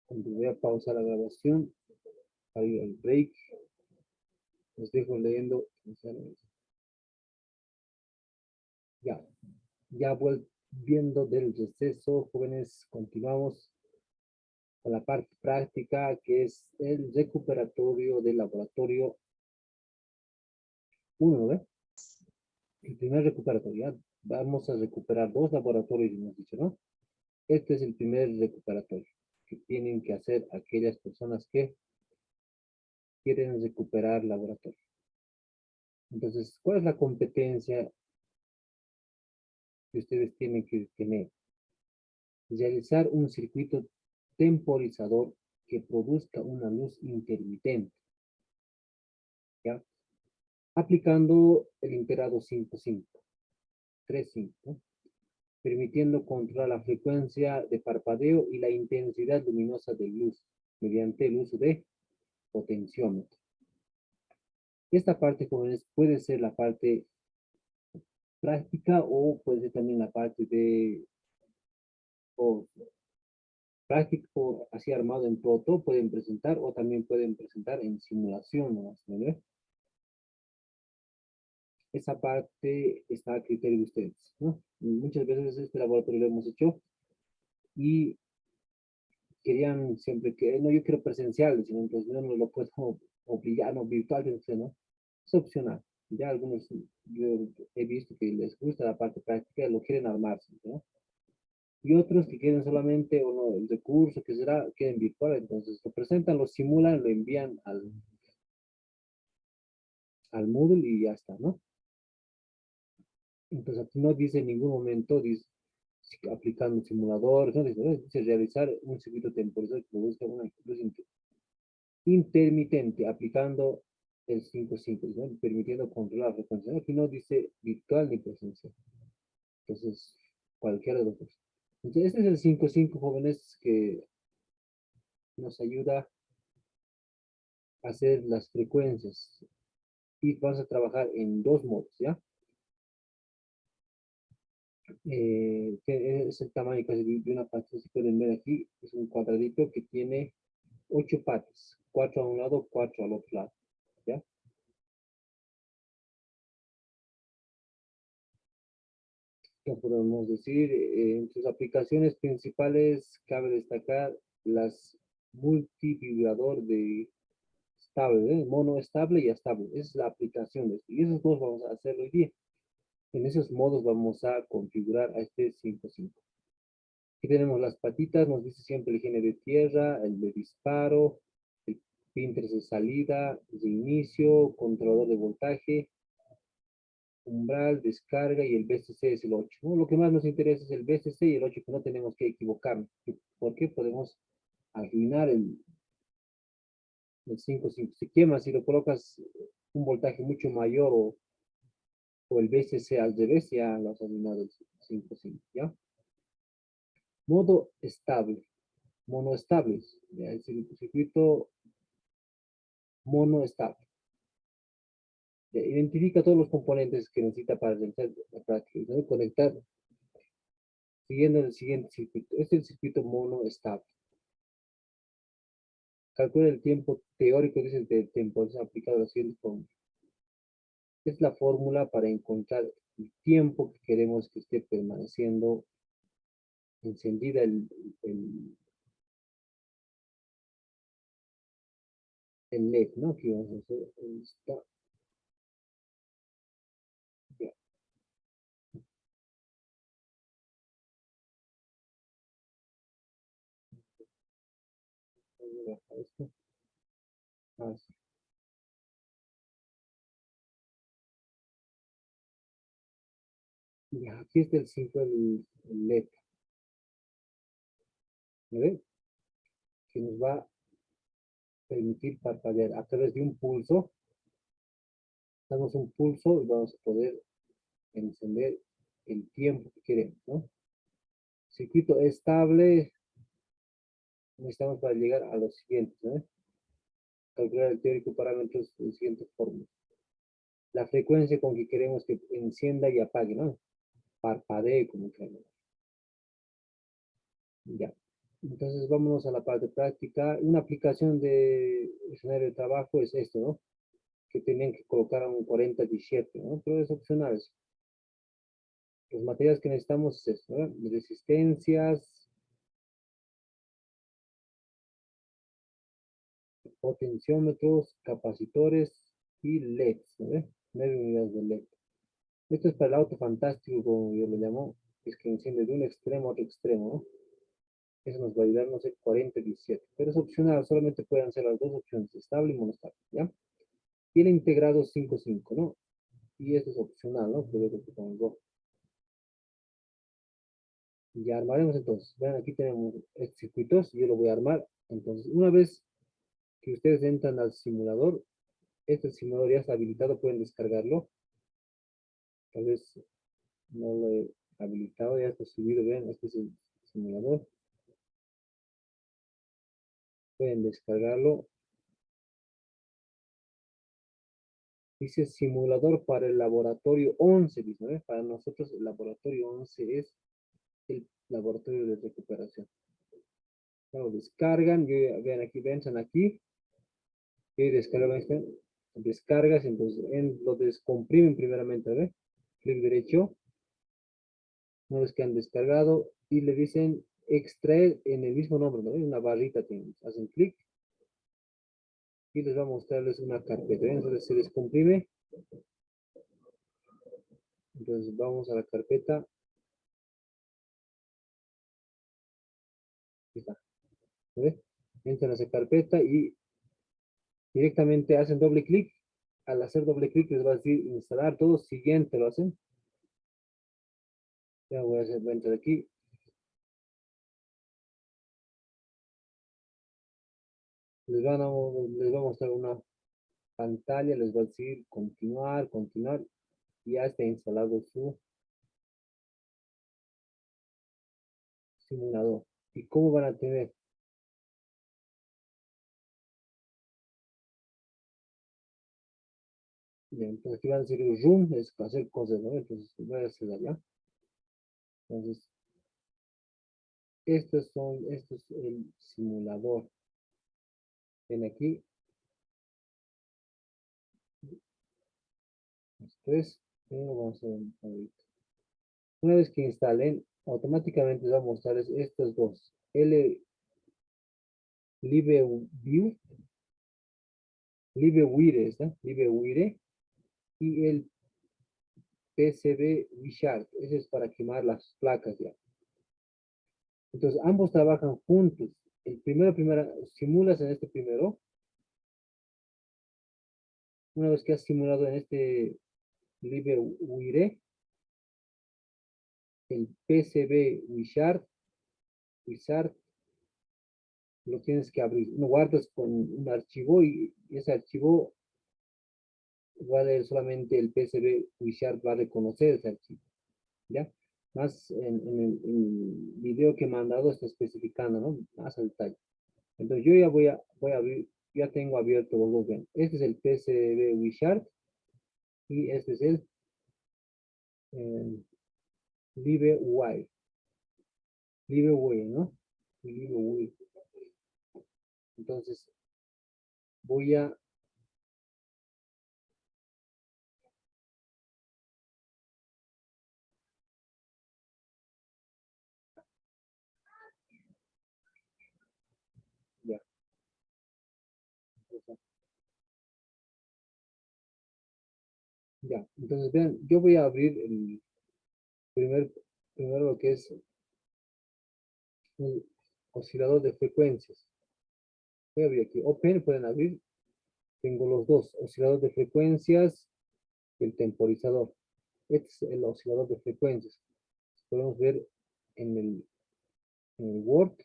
Voy a pausar la grabación para ir al break. Les dejo leyendo. Ya. Ya volviendo del receso, jóvenes, continuamos con la parte práctica, que es el recuperatorio del laboratorio 1, ¿ve? El primer recuperatorio, ya vamos a recuperar dos laboratorios, hemos dicho, ¿no? Este es el primer recuperatorio que tienen que hacer aquellas personas que quieren recuperar laboratorio. Entonces, ¿cuál es la competencia que ustedes tienen que tener? Realizar un circuito temporizador que produzca una luz intermitente, ¿ya? Aplicando el imperado 5-5, 3-5, ¿no? Permitiendo controlar la frecuencia de parpadeo y la intensidad luminosa de luz mediante el uso de potenciómetro. Esta parte, jóvenes, puede ser la parte práctica o puede ser también la parte de o práctico, así armado en proto, pueden presentar o también pueden presentar en simulación, ¿no? Esa parte está a criterio de ustedes, ¿no? Muchas veces este laboratorio lo hemos hecho y querían siempre que, no, yo quiero presencial, sino entonces yo no lo puedo obligar, no, virtual, ¿no? Es opcional. Ya algunos yo he visto que les gusta la parte práctica, lo quieren armarse, ¿no? Y otros que quieren solamente o no, el recurso que será, quieren virtual, entonces lo presentan, lo simulan, lo envían al Moodle y ya está, ¿no? Entonces aquí no dice en ningún momento, dice, aplicando un simulador, no dice realizar un circuito temporizador que produzca una luz intermitente, aplicando el 5-5, ¿no? Permitiendo controlar la frecuencia. Aquí no dice virtual ni presencial. Entonces, cualquiera de los dos. Entonces, este es el 5-5, jóvenes, que nos ayuda a hacer las frecuencias. Y vamos a trabajar en dos modos, ¿ya? Que es el tamaño casi de una pata, si pueden ver aquí, es un cuadradito que tiene 8 patas, 4 a un lado, 4 al otro lado, ¿ya? ¿Qué podemos decir? En sus aplicaciones principales cabe destacar las multivibrador de estable, mono estable y estable. Esa es la aplicación de esto. Y esos dos vamos a hacerlo hoy día. En esos modos vamos a configurar a este 5-5. Aquí tenemos las patitas, nos dice siempre el higiene de tierra, el de disparo, el pinter de salida, de inicio, controlador de voltaje, umbral, descarga y el BCC es el 8, ¿no? Lo que más nos interesa es el BCC y el 8, que no tenemos que equivocarnos, porque podemos arruinar el 5-5. Se quema si lo colocas un voltaje mucho mayor o el BCC al revés, ya lo has arruinado el 5-5, ¿ya? Modo estable, monoestable, ¿ya? El circuito monoestable. Identifica todos los componentes que necesita para realizar la práctica, ¿no? Conectar siguiendo el siguiente circuito. Este es el circuito monoestable. Calcula el tiempo teórico, dice el tiempo, es aplicado a la siguiente fórmula. Es la fórmula para encontrar el tiempo que queremos que esté permaneciendo encendida el LED, ¿no? Aquí vamos a hacer esta, ya, voy a bajar esto. Así. Ya, aquí está el ciclo del LED, ¿no ve? Que nos va a permitir parpadear a través de un pulso. Damos un pulso y vamos a poder encender el tiempo que queremos, ¿no? Circuito estable, necesitamos para llegar a los siguientes, ¿no? Calcular el teórico parámetros de la siguiente forma. La frecuencia con que queremos que encienda y apague, ¿no? Parpadee, como queramos. Ya. Entonces vámonos a la parte práctica. Una aplicación de escenario de trabajo es esto, ¿no? Que tenían que colocar un 40-17, ¿no? Pero es opcional. Los materiales que necesitamos es esto, ¿no? Resistencias, potenciómetros, capacitores y LEDs, ¿no? 9 unidades de LED. Esto es para el auto fantástico, como yo lo llamo, es que enciende de un extremo a otro extremo, ¿no? Eso nos va a ayudar, no sé, 40-17. Pero es opcional, solamente pueden ser las dos opciones, estable y monostable, ¿ya? Tiene integrado 5-5, ¿no? Y esto es opcional, ¿no? Pero yo que con dos. Ya armaremos entonces. Vean, aquí tenemos estos circuitos, yo lo voy a armar. Entonces, una vez que ustedes entran al simulador, este simulador ya está habilitado, pueden descargarlo. Tal vez no lo he habilitado, ya está subido, vean, este es el simulador. Pueden descargarlo. Dice simulador para el laboratorio 11, dice, ¿no? Para nosotros el laboratorio 11 es el laboratorio de recuperación. Lo descargan, vean aquí, entran aquí, y descargan esto, descargas, entonces lo descomprimen primeramente, ¿ve? Clic derecho, una vez que han descargado, y le dicen extraer en el mismo nombre, ¿no? Una barrita tienen, hacen clic, y les va a mostrarles una carpeta, ¿ven? Entonces se descomprime, entonces vamos a la carpeta, aquí está, ¿ve? Entran a esa carpeta y directamente hacen doble clic. Al hacer doble clic les va a decir instalar todo, siguiente lo hacen. Ya voy a hacer, voy a entrar aquí. Les va a mostrar una pantalla, les va a decir continuar, continuar. Y ya está instalado su simulador. ¿Y cómo van a tener? Bien, entonces aquí van a decir room, es hacer cosas, ¿no? Entonces voy a hacer allá. Entonces, esto es el simulador. Ven aquí, esto es, vamos a ver ahorita. Una vez que instalen, automáticamente les va a mostrar estos dos. LiveView, LiveWire, ¿está? LiveWire y el PCB Wishart. Ese es para quemar las placas ya. Entonces, ambos trabajan juntos. El primero, simulas en este primero. Una vez que has simulado en este LiveWire, el PCB Wishart, lo tienes que abrir. Lo guardas con un archivo y ese archivo va a leer solamente el PCB Wishart, va a reconocer ese archivo. ¿Ya? Más en el video que me han dado está especificando, ¿no? Más al detalle. Entonces yo ya voy a abrir, ya tengo abierto los dos. Ven. Este es el PCB Wishart y este es el LiveWire. LiveWire, ¿no? LiveWire. Entonces voy a ya, ya. Entonces vean, yo voy a abrir el primer, primero lo que es un oscilador de frecuencias. Voy a abrir aquí, Open, pueden abrir. Tengo los dos, oscilador de frecuencias y el temporizador. Este es el oscilador de frecuencias. Podemos ver en el Word.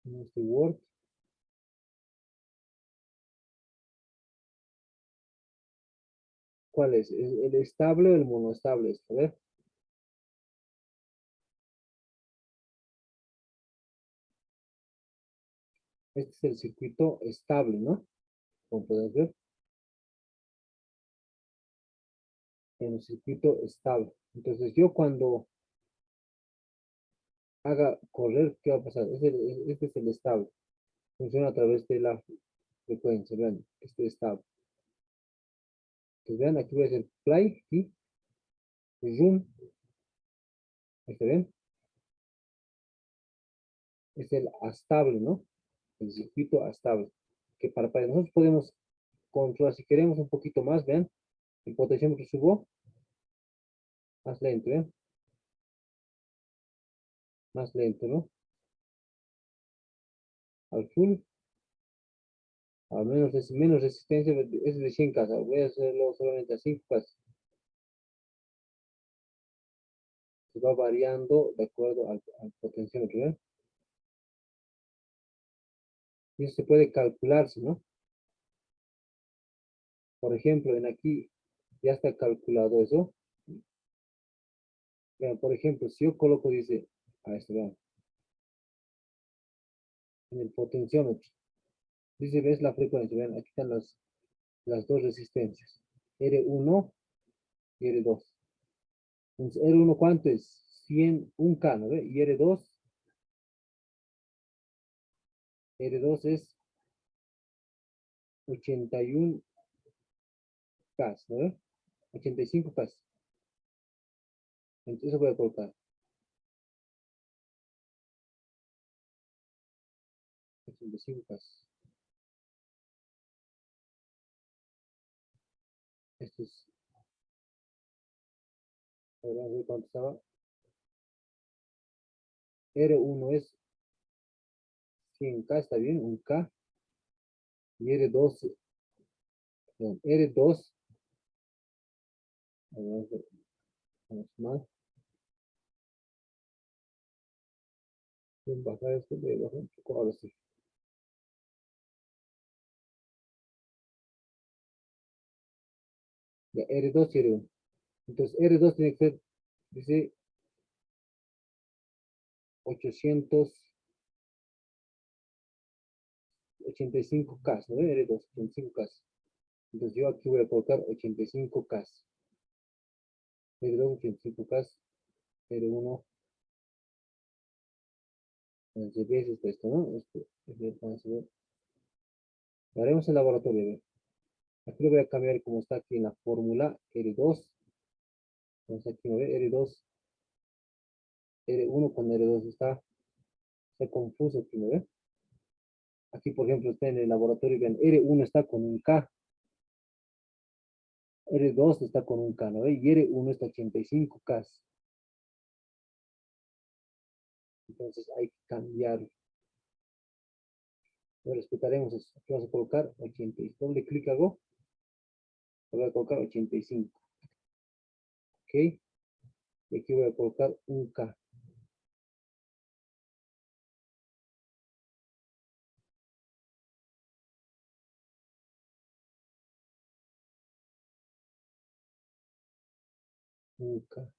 En este Word. ¿Cuál es? ¿Es el estable o el monoestable? A ver. Este es el circuito estable, ¿no? Como pueden ver, en el circuito estable. Entonces yo cuando haga correr, ¿qué va a pasar? Este es el estable. Funciona a través de la frecuencia. Vean, este es estable. Entonces vean, aquí voy a hacer play y zoom. Este, ven, es el estable, ¿no? El circuito estable. Que para nosotros podemos controlar, si queremos un poquito más, vean, el potenciómetro subo, más lento, ¿ven? Más lento, ¿no? Al full, a menos resistencia, es de 100 casas. Voy a hacerlo solamente a 5 casas. Se va variando de acuerdo al potenciómetro, ¿ven? Y eso se puede calcularse, ¿no? Por ejemplo, en aquí ya está calculado eso. Vean, por ejemplo, si yo coloco, dice, a esto, vean, en el potenciómetro, dice, ves la frecuencia, vean, aquí están las dos resistencias, R1 y R2. Entonces, R1, ¿cuánto es? 100, 1K, ¿no ve? Y R2 es 81K, ¿no ve? 85K. Entonces, eso voy a colocar 85K. Esto es, a ver, vamos a ver cuánto estaba. R1 es 100K, está bien, 1K. Y R2, perdón, R2, vamos más, voy a bajar esto, voy a bajar un poco, ahora sí. Ya, R2 y R1. Entonces, R2 tiene que ser, dice, 885K, ¿no? R2, 85K. Entonces, yo aquí voy a colocar 85K. R2, 85K, R1, entonces, veces esto, ¿no? Vamos a ver. Lo haremos en laboratorio, a ver. Aquí lo voy a cambiar como está aquí en la fórmula, R2. Entonces, aquí, ¿no ve? R2, R1 con R2 está confuso aquí, ¿no ve? Aquí, por ejemplo, está en el laboratorio y ven, R1 está con un K, R2 está con un K, ¿no ve? Y R1 está 85K. Entonces hay que cambiar. No respetaremos eso. Aquí vamos a colocar 80. Doble clic hago. Voy a colocar 85. Ok. Y aquí voy a colocar un K. Un K.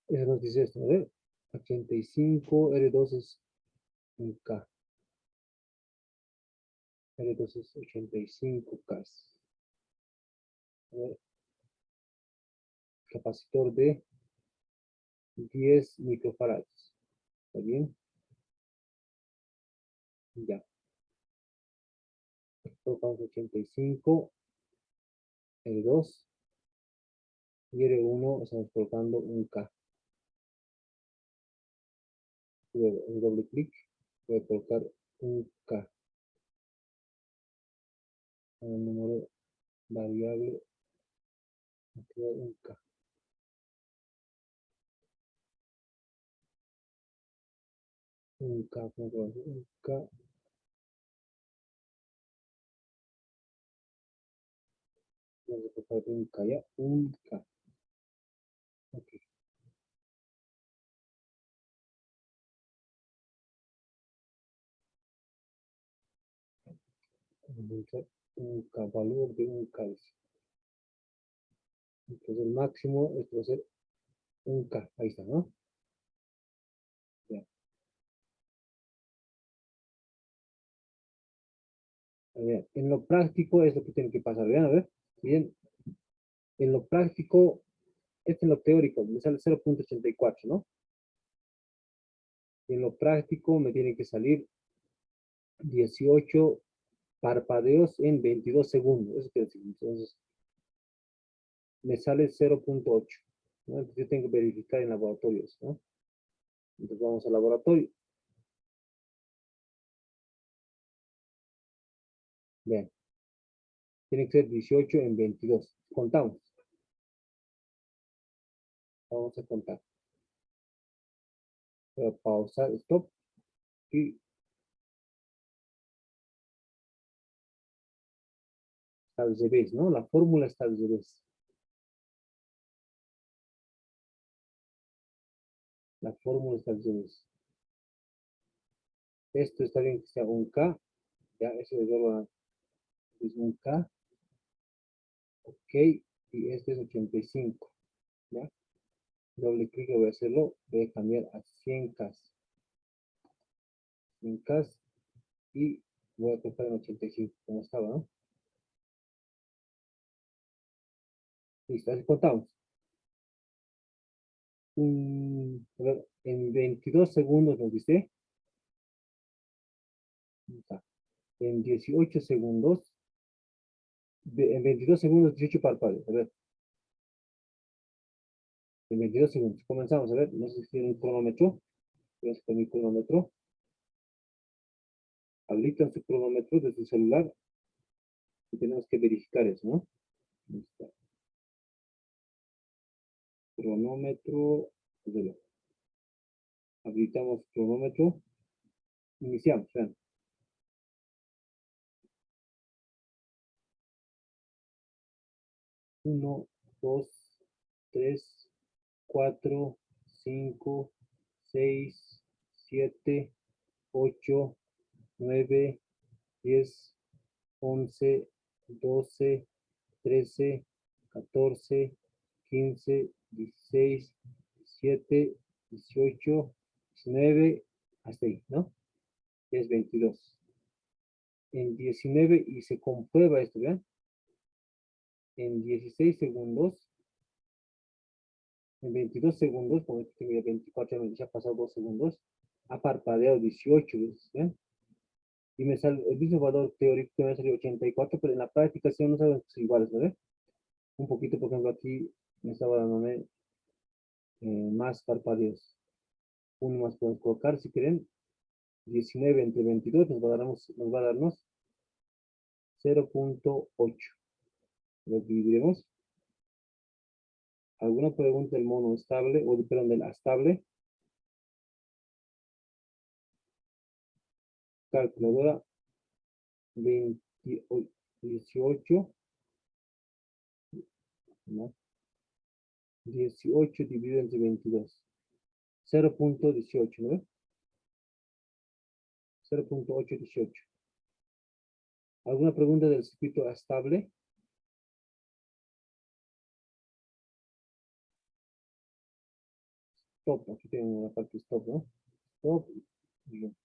Eso nos dice esto, ¿no? 85, R2 es un K. R2 es 85K. A ver, capacitor de 10 microfarads. ¿Está bien? Ya. Colocamos 85, R2 y R1 estamos colocando un K. Luego, un doble clic, voy a colocar un K. Un número variable, un K. Un K, un K. Vamos a colocar un K ya, un K. Ok. Un K, valor de un K. Entonces el máximo, esto va a ser un K. Ahí está, ¿no? Ya. A ver, en lo práctico es lo que tiene que pasar. Vean, a ver. Bien. En lo práctico, esto es lo teórico, me sale 0.84, ¿no? Y en lo práctico me tiene que salir 18 parpadeos en 22 segundos. Eso quiere decir, entonces, me sale 0.8, ¿no? Entonces yo tengo que verificar en laboratorios, ¿no? Entonces vamos al laboratorio. Vean, tiene que ser 18 en 22. Contamos. Vamos a contar. Voy a pausar, stop, y al revés, ¿no? La fórmula está al revés. La fórmula está al revés. Esto está bien que sea un K, ya, eso es un K, ok, y este es 85, ¿ya? Doble clic, voy a hacerlo, voy a cambiar a 100K, 100K, y voy a colocar en 85, como estaba, ¿no? Listo, así contamos. A ver, en 22 segundos nos dice, en 18 segundos, en 22 segundos 18 parpadeos, a ver, en 22 segundos, comenzamos, a ver, no sé si tiene un cronómetro, voy a sacar mi cronómetro, habilitan su cronómetro desde su celular, y tenemos que verificar eso, ¿no? Listo. Cronómetro, habilitamos cronómetro, iniciamos, vean. 1, 2, 3, 4, 5, 6, 7, 8, 9, 10, 11, 12, 13, 14, 15, 16, 17, 18, 19, hasta ahí, ¿no? Es 22. En 19, y se comprueba esto, ¿vean? En 16 segundos, en 22 segundos, como que tengo 24, ya ha pasado 2 segundos, ha parpadeado 18 veces, ¿ven? Y me sale el mismo valor teórico que me salió 84, pero en la práctica sí no saben que son iguales, ¿verdad? Un poquito, por ejemplo, aquí me estaba dando más parpadeos. Uno más podemos colocar, si quieren, 19 entre 22 nos va a darnos 0.8. Lo dividiremos. ¿Alguna pregunta del mono estable, o perdón, del astable? Calculadora 18, ¿no? 18 dividido entre 22. 0.18, ¿no? 0.818. ¿Alguna pregunta del circuito estable? Stop, aquí tengo una parte stop, ¿no? Stop. Bien.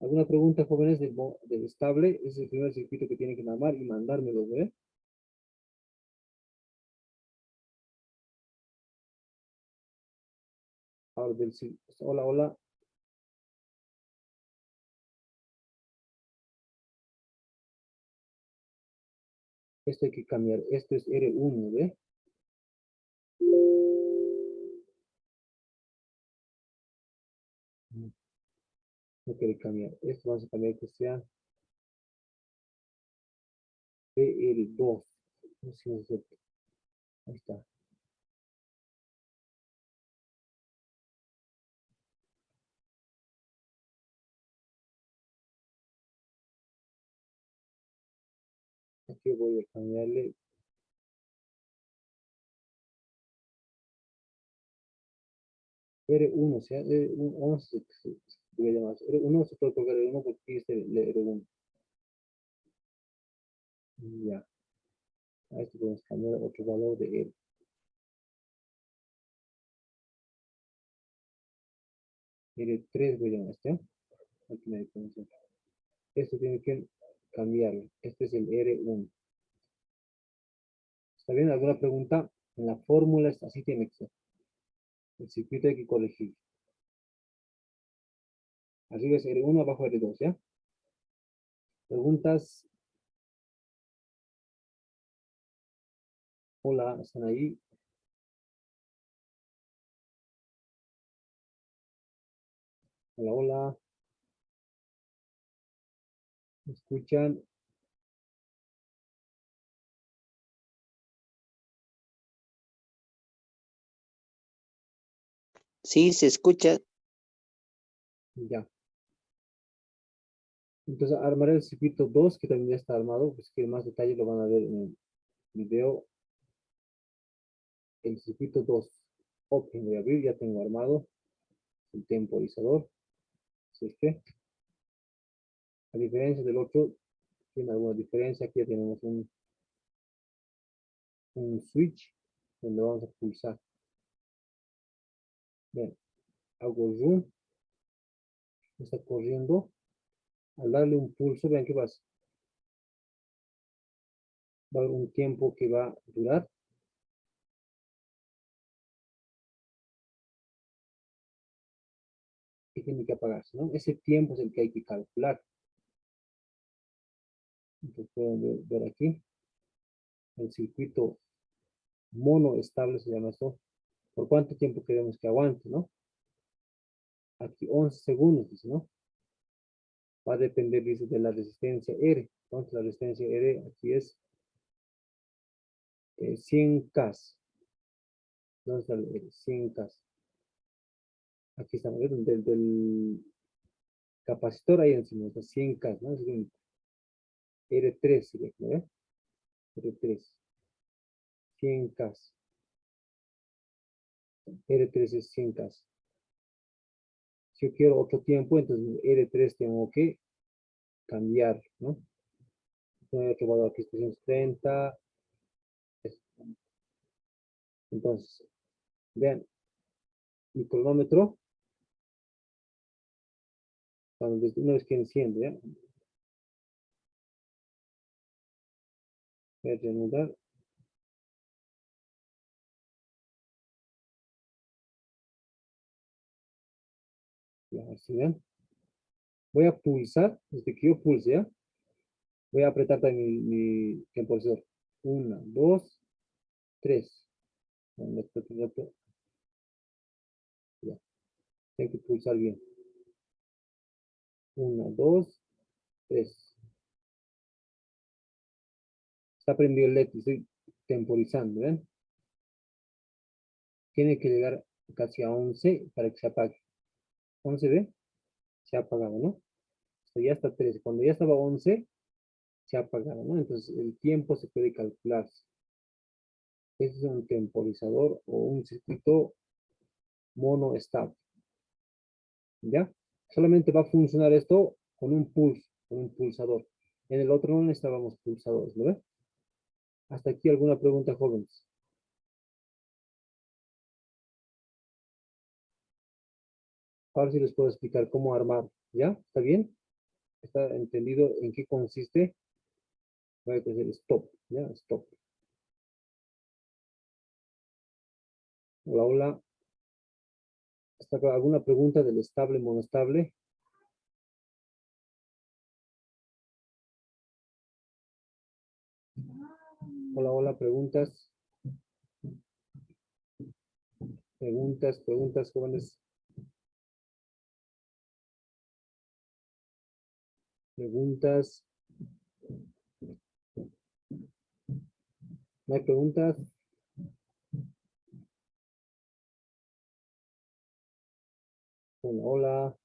¿Alguna pregunta, jóvenes, del estable? Es el primer circuito que tienen que armar y mandármelo, ¿eh? Ahora hola, hola. Esto hay que cambiar. Esto es R1, ¿ve? No quiere cambiar. Esto vamos a cambiar que sea PR2. No sé si es cierto. Ahí está. Aquí voy a cambiarle. R1, o sea, R1 se debe llamar. R1 se puede colocar R1 porque aquí es el R1. Ya. A esto podemos cambiar otro valor de R. R3 voy a llamar este. Aquí me diferencia. Esto tiene que cambiarlo. Este es el R1. ¿Está bien? ¿Alguna pregunta? En la fórmula así tiene que ser. El circuito hay que corregir. Arriba es R1, abajo R2, ¿ya? Preguntas. Hola, ¿están ahí? Hola, hola. ¿Me escuchan? Sí, se escucha. Ya. Entonces armaré el circuito 2, que también ya está armado, pues que más detalles lo van a ver en el video. El circuito 2. Ok, voy a abrir, ya tengo armado el temporizador. Es este. A diferencia del otro, tiene alguna diferencia. Aquí ya tenemos un switch donde vamos a pulsar. Bien, hago zoom, está corriendo. Al darle un pulso, vean qué pasa. Va a haber un tiempo que va a durar. Y tiene que apagarse, ¿no? Ese tiempo es el que hay que calcular. Entonces pueden ver aquí el circuito mono estable, se llama esto. ¿Por cuánto tiempo queremos que aguante, no? Aquí 11 segundos, dice, ¿no? Va a depender, dice, de la resistencia R. Entonces la resistencia R aquí es 100K. ¿Dónde está el R? 100K. Aquí estamos, del capacitor ahí encima, está 100K, ¿no? Es R3, sería, ¿no? R3, 100K. R3 es 100K. Si yo quiero otro tiempo, entonces R3 tengo que cambiar, ¿no? Hay otro valor aquí, 330. Entonces, vean, mi cronómetro, cuando una vez que enciende, ¿ya? Voy a reanudar. Ya, así ven. Voy a pulsar, desde que yo pulse, ¿ya? Voy a apretar también mi temporizador. 1, 2, 3. Ya, tengo que pulsar bien. 1, 2, 3. Está prendido el LED y estoy temporizando, ¿ven? Tiene que llegar casi a 11 para que se apague. 11, ¿ve? Se ha apagado, ¿no? Ya está 13. Cuando ya estaba 11, se ha apagado, ¿no? Entonces el tiempo se puede calcular. Este es un temporizador o un circuito mono estable, ¿ya? Solamente va a funcionar esto con un pulso, con un pulsador. En el otro no necesitábamos pulsadores, ¿no ve? Hasta aquí alguna pregunta, jóvenes. Ahora sí les puedo explicar cómo armar, ¿ya? ¿Está bien? ¿Está entendido en qué consiste? Voy a hacer stop, ¿ya? Stop. Hola, hola. ¿Hasta acá alguna pregunta del estable, monostable? Hola, hola, preguntas. Preguntas, jóvenes. Preguntas. ¿No hay preguntas? Hola, hola.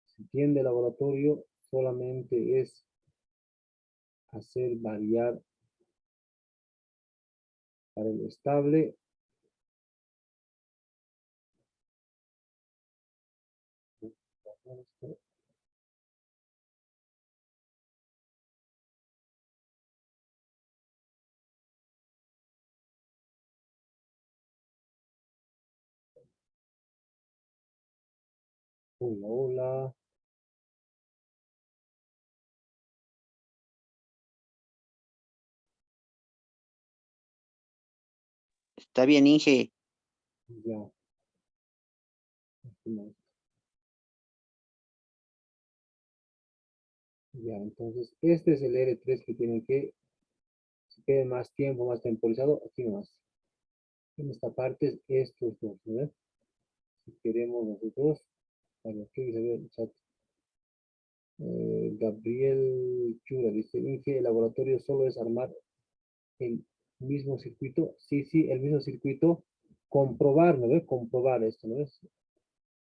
Si entiende el laboratorio, solamente es hacer variar para el estable. Hola, hola. Está bien, Inge. Ya. Ya, entonces, este es el R3 que tiene que, si quede más tiempo, más temporizado, aquí nomás. En esta parte es estos dos, ¿no? Si queremos nosotros, para que se vea el chat. Gabriel Chura dice, Inge, el laboratorio solo es armar el mismo circuito. Sí, sí, el mismo circuito. Comprobar, ¿no ves? Comprobar esto, ¿no ves?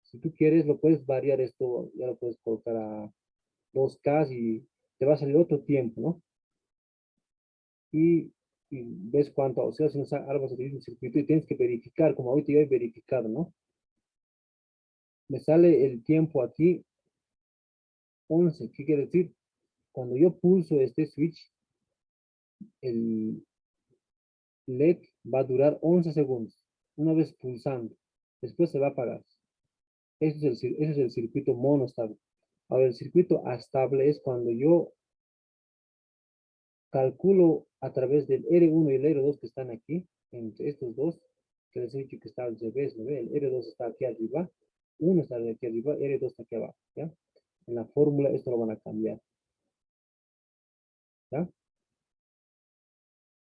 Si tú quieres, lo puedes variar esto, ya lo puedes colocar a 2K y te va a salir otro tiempo, ¿no? Y ves cuánto, o sea, si no armas el mismo circuito y tienes que verificar, como ahorita yo he verificado, ¿no? Me sale el tiempo aquí, 11. ¿Qué quiere decir? Cuando yo pulso este switch, el LED va a durar 11 segundos, una vez pulsando. Después se va a apagar. Ese es el circuito monostable. Ahora, el circuito astable es cuando yo calculo a través del R1 y el R2 que están aquí, entre estos dos, que les he dicho que está al revés, ¿no ve? El R2 está aquí arriba, uno está aquí arriba, R2 está aquí abajo, ¿ya? En la fórmula esto lo van a cambiar, ¿ya?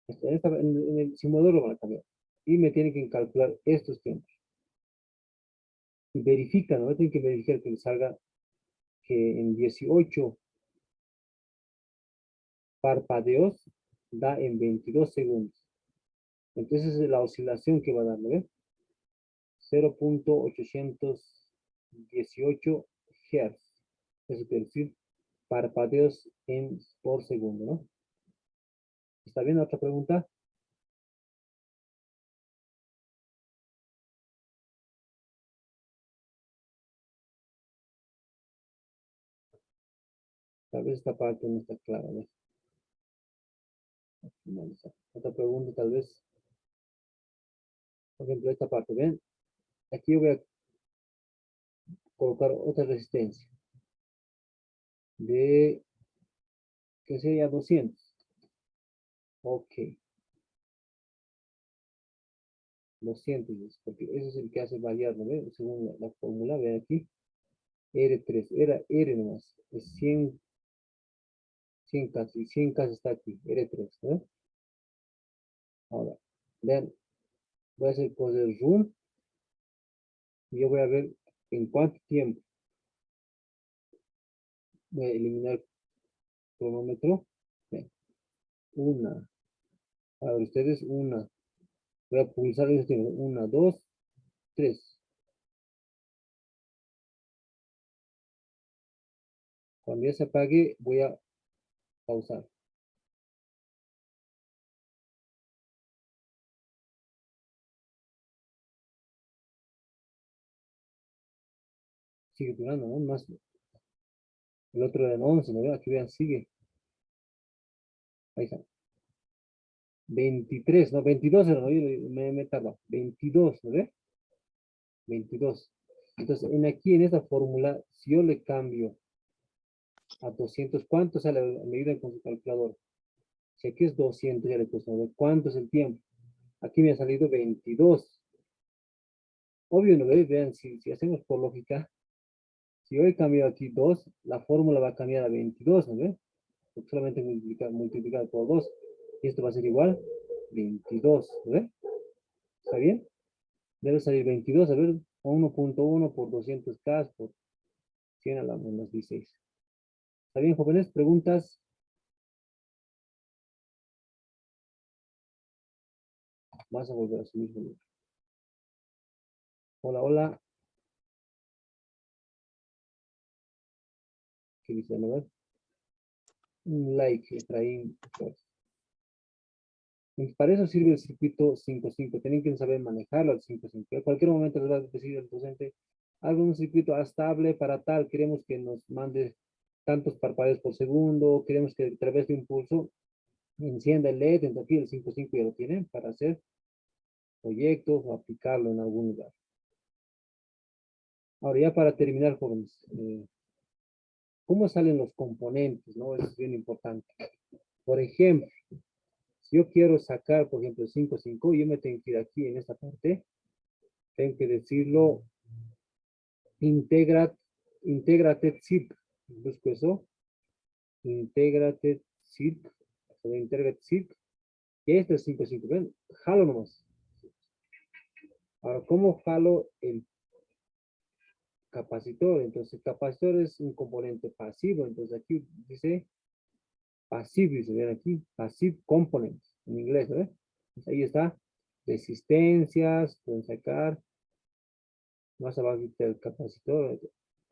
En el simulador lo van a cambiar. Y me tienen que calcular estos tiempos. Y verifican, ¿no? Tienen que verificar que les salga que en 18 parpadeos da en 22 segundos. Entonces es la oscilación que va a dar, ¿no? 0.818 Hz. Eso quiere decir parpadeos por segundo, ¿no? ¿Está bien? ¿Otra pregunta? Tal vez esta parte no está clara, ¿no? Finalizar. Otra pregunta, tal vez. Por ejemplo, esta parte, ¿ven? Aquí yo voy a colocar otra resistencia de, que sería 200. Ok, 200, porque ese es el que hace variar, ¿no ven? Según la fórmula, vean aquí, R3, era R nomás, es 100, 100 casi, 100 casi está aquí, R3, ¿no? Ahora, vean, voy a hacer poder run y yo voy a ver en cuánto tiempo voy a eliminar el cronómetro. Vean, una, a ver ustedes, una, voy a pulsar en este, una, dos, tres. Cuando ya se apague, voy a pausar. Sigue durando, ¿no? Más, el otro era en 11, ¿no? Aquí vean, sigue. Ahí está. 23, no, 22 era, ¿no? Yo me tardó. 22, ¿no ve? 22. Entonces, aquí en esta fórmula, si yo le cambio a 200, ¿cuánto sale? Me ayudan con su calculador. Si aquí es 200, ya le puse, a ver, ¿cuánto es el tiempo? Aquí me ha salido 22. Obvio, ¿no ves? Vean, si hacemos por lógica, si yo he cambiado aquí 2, la fórmula va a cambiar a 22, ¿no ves? Porque solamente multiplicar por 2. Y esto va a ser igual 22, ¿no ves? ¿Está bien? Debe salir 22, a ver, 1.1 por 200K por 100 a la menos 16. ¿Está bien, jóvenes? ¿Preguntas? Vas a volver a su mismo lugar. Hola, hola. ¿Qué dice, no ves? Un like, Efraín. Para eso sirve el circuito 5.5. Tienen que saber manejarlo al 5.5. En cualquier momento les va a decir el docente, haga un circuito estable para tal. Queremos que nos mande tantos parpadeos por segundo. Queremos que a través de un pulso encienda el LED. Entonces aquí el 5.5 ya lo tienen para hacer proyectos o aplicarlo en algún lugar. Ahora ya para terminar, jóvenes, ¿cómo salen los componentes? ¿No? Eso es bien importante. Por ejemplo, si yo quiero sacar, por ejemplo, el 5.5, yo me tengo que ir aquí en esta parte, tengo que decirlo integrated zip. Busco eso. Integrated zip. Integrated zip. Y este es 5.5. Ven, jalo nomás. Ahora, ¿cómo jalo el capacitor? Entonces, el capacitor es un componente pasivo. Entonces, aquí dice passive, dice, ven aquí, passive component, en inglés, ¿ves? Entonces, ahí está. Resistencias, pueden sacar. Más abajo está el capacitor.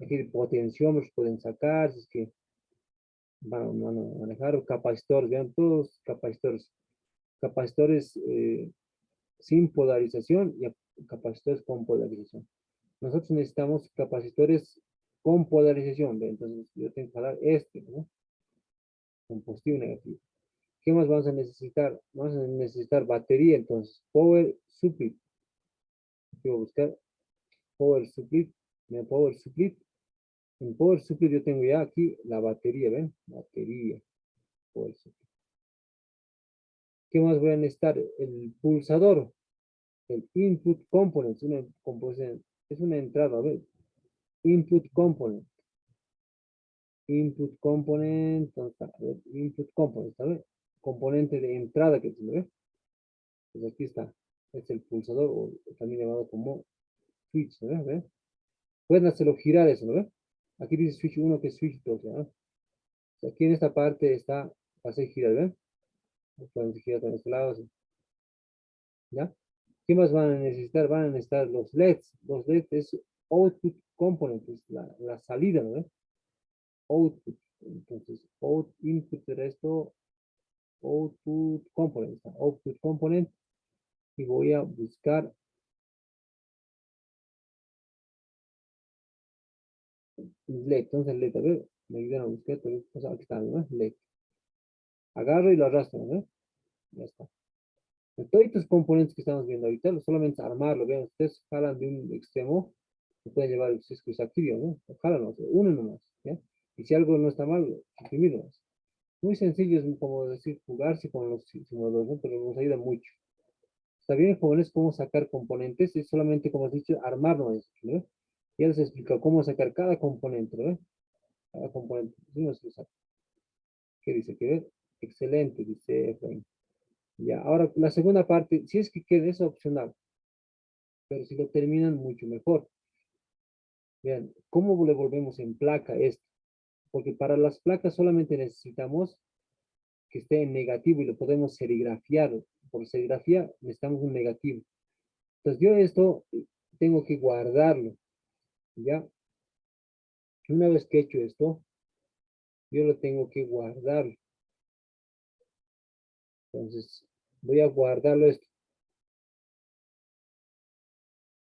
Aquí el potenciómetros pueden sacar, si es que van a manejar capacitores, vean todos capacitores. Capacitores sin polarización y capacitores con polarización. Nosotros necesitamos capacitores con polarización, ¿ve? Entonces yo tengo que jalar este, ¿no? Con positivo y negativo. ¿Qué más vamos a necesitar? Vamos a necesitar batería, entonces power supply. Aquí voy a buscar power supply, power supply. En power supply yo tengo ya aquí la batería, ¿ven? Batería, power supply. ¿Qué más voy a necesitar? El pulsador, el input component, es una entrada, ¿ves? Input component. Input component, ¿dónde está? A ver, input component, ¿sabes? Componente de entrada que se ve. Pues aquí está. Es el pulsador, o también llamado como switch, ¿no ves? Pueden hacerlo girar eso, ¿no ves? Aquí dice switch 1 que es switch 2, ¿no? O sea, aquí en esta parte está, hacer girar, ¿ves? Pueden girar con este lado, ¿sí? ¿Ya? ¿Qué más van a necesitar? Van a necesitar los LEDs. Los LEDs es output component, es la salida, ¿no ves? Output. Entonces, input de esto, output component, y voy a buscar LED. Entonces, LED, a ver, me ayudan a buscar, pero aquí está, ¿no? LED. Agarro y lo arrastro, ¿no? Ya está. De todos estos componentes que estamos viendo ahorita, solamente armarlo, vean, ustedes jalan de un extremo, se pueden llevar el cisco activo, ¿no? Jalan, uno nomás, ¿ya? Y si algo no está mal, imprimir nomás. Muy sencillo, es como decir, jugarse con los simuladores, ¿no? Pero nos ayuda mucho. Está bien, jóvenes, cómo sacar componentes, es solamente, como has dicho, armarnos, ¿no? Ya les explico cómo sacar cada componente, ¿no? Cada componente. ¿Qué dice? ¿Qué ver? Excelente, dice Efraín. Ya, ahora la segunda parte, si es que queda, es opcional, pero si lo terminan, mucho mejor. Vean, ¿cómo le volvemos en placa esto? Porque para las placas solamente necesitamos que esté en negativo y lo podemos serigrafiar. Por serigrafía necesitamos un negativo. Entonces yo esto tengo que guardarlo, ¿ya? Una vez que he hecho esto, yo lo tengo que guardar. Entonces voy a guardarlo esto.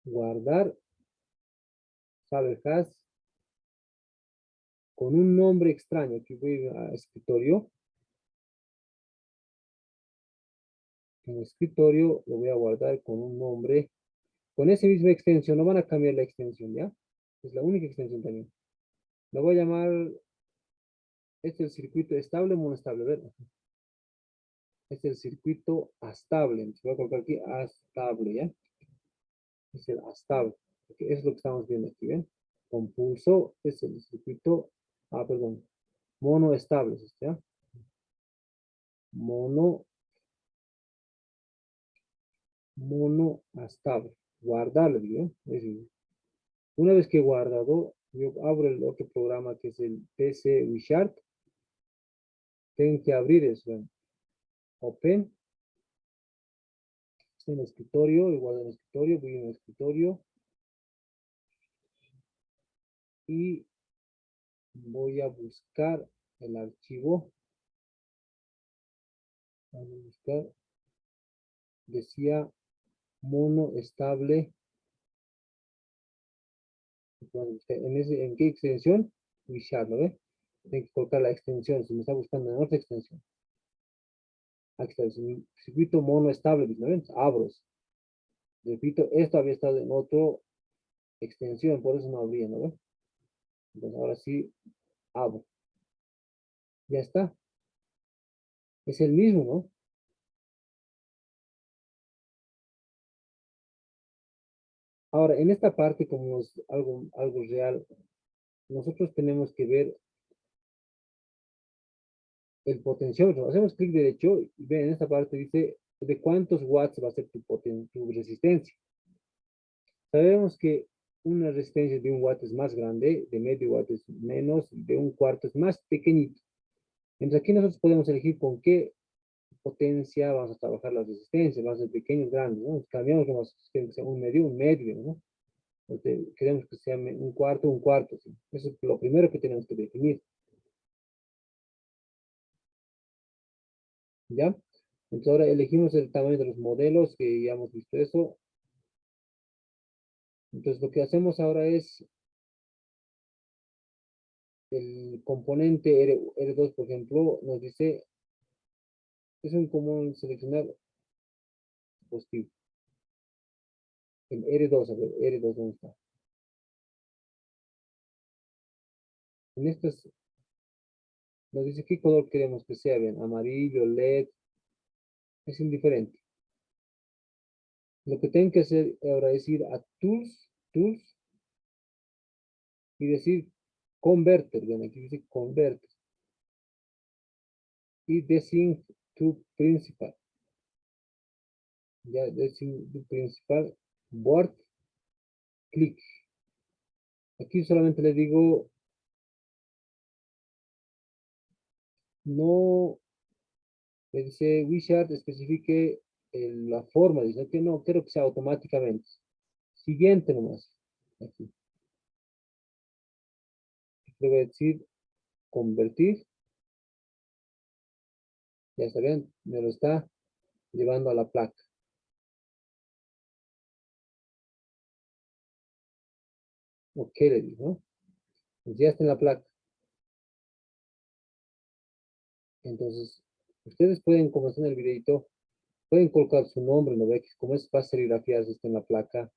Guardar, Faber-Haz, con un nombre extraño. Aquí voy a escritorio. En escritorio lo voy a guardar con un nombre. Con esa misma extensión, no van a cambiar la extensión, ¿ya? Es la única extensión también. Lo voy a llamar, este es el circuito estable o monostable, ¿verdad? es el circuito astable. Entonces voy a colocar aquí astable, ¿ya? Es el astable. Porque es lo que estamos viendo aquí, ¿ven? Con pulso es el circuito, perdón, mono estable, ¿ya? Mono, mono estable. Guardarlo, ¿ya? Una vez que he guardado, yo abro el otro programa que es el PC Wishart. Tengo que abrir eso, ¿ven? Open. En el escritorio, igual en el escritorio, voy en el escritorio y voy a buscar el archivo. Vamos a buscar, decía mono estable. ¿En qué extensión? Wishart, ¿no ve? Tengo que colocar la extensión, si me está buscando en otra extensión. Aquí está, el circuito mono estable, ¿no ven? Abro. Repito, esto había estado en otra extensión, por eso no abría, ¿no ve? Entonces ahora sí, abro. Ya está. Es el mismo, ¿no? Ahora, en esta parte, como es algo real, nosotros tenemos que ver el potenciómetro. Hacemos clic derecho y ven, en esta parte dice de cuántos watts va a ser tu resistencia. Sabemos que una resistencia de 1 watt es más grande, de medio watt es menos, de 1/4 es más pequeñito. Entonces aquí nosotros podemos elegir con qué potencia vamos a trabajar las resistencias, van a ser pequeños, grandes, ¿no? Cambiamos que sea un medio, ¿no? Entonces, queremos que sea 1/4, ¿sí? Eso es lo primero que tenemos que definir, ¿ya? Entonces ahora elegimos el tamaño de los modelos, que ya hemos visto eso. Entonces lo que hacemos ahora es el componente R2, por ejemplo, nos dice, es un común seleccionar positivo. El R2, a ver, R2, ¿dónde está? En estas nos dice qué color queremos que sea, bien, amarillo, LED, es indiferente. Lo que tengo que hacer ahora es ir a Tools, y decir Converter, bien, aquí dice Converter. Y Desync to Principal. Ya, Desync to Principal, Board, clic. Aquí solamente le digo, no, le dice Wishart, especifique la forma, dice que no, quiero que sea automáticamente. Siguiente nomás. Aquí. Le voy a decir convertir. Ya está bien, me lo está llevando a la placa. Ok, le digo, ¿no? Pues ya está en la placa. Entonces, ustedes pueden, como está en el videito, pueden colocar su nombre, ¿no ve? Como es para serigrafías, está en la placa,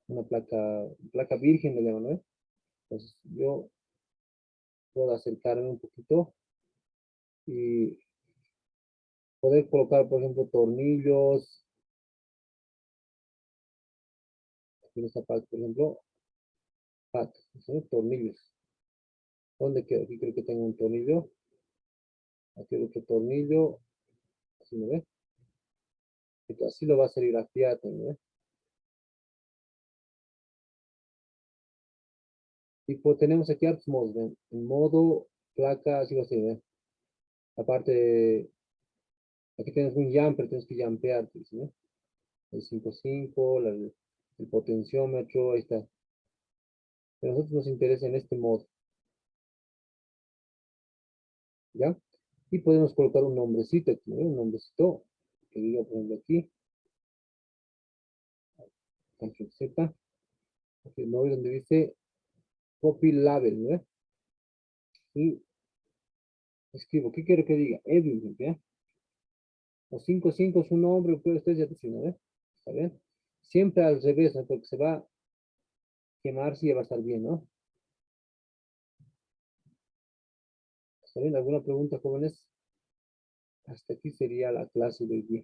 una placa virgen, le llaman, ¿no ve? Entonces, yo puedo acercarme un poquito y poder colocar, por ejemplo, tornillos. Aquí en esta parte, por ejemplo, patas, ¿sí? Tornillos. ¿Dónde queda? Aquí creo que tengo un tornillo. Aquí otro tornillo. Así, ¿no ve? Entonces, así lo va a serigrafiar también, ¿ve? Y pues tenemos aquí hartos modos, ¿ven? En modo placa, así va a ser, ¿ve? Aparte, aquí tenemos un jumper, tienes que jumpear, ¿sí? ¿No? El 5.5, el potenciómetro, ahí está. Pero a nosotros nos interesa en este modo, ¿ya? Y podemos colocar un nombrecito aquí, ¿no? Un nombrecito que diga, por ejemplo, aquí, Control Z, aquí el móvil donde dice Copy Label, ¿no? Y escribo, ¿qué quiero que diga? Edwin, ¿ya? O 5.5 es un nombre, pero ustedes ya dicen, ¿no? ¿Está bien? Siempre al revés, ¿no? Porque se va a quemar si va a estar bien, ¿no? ¿Está bien? ¿Alguna pregunta, jóvenes? Hasta aquí sería la clase de hoy día.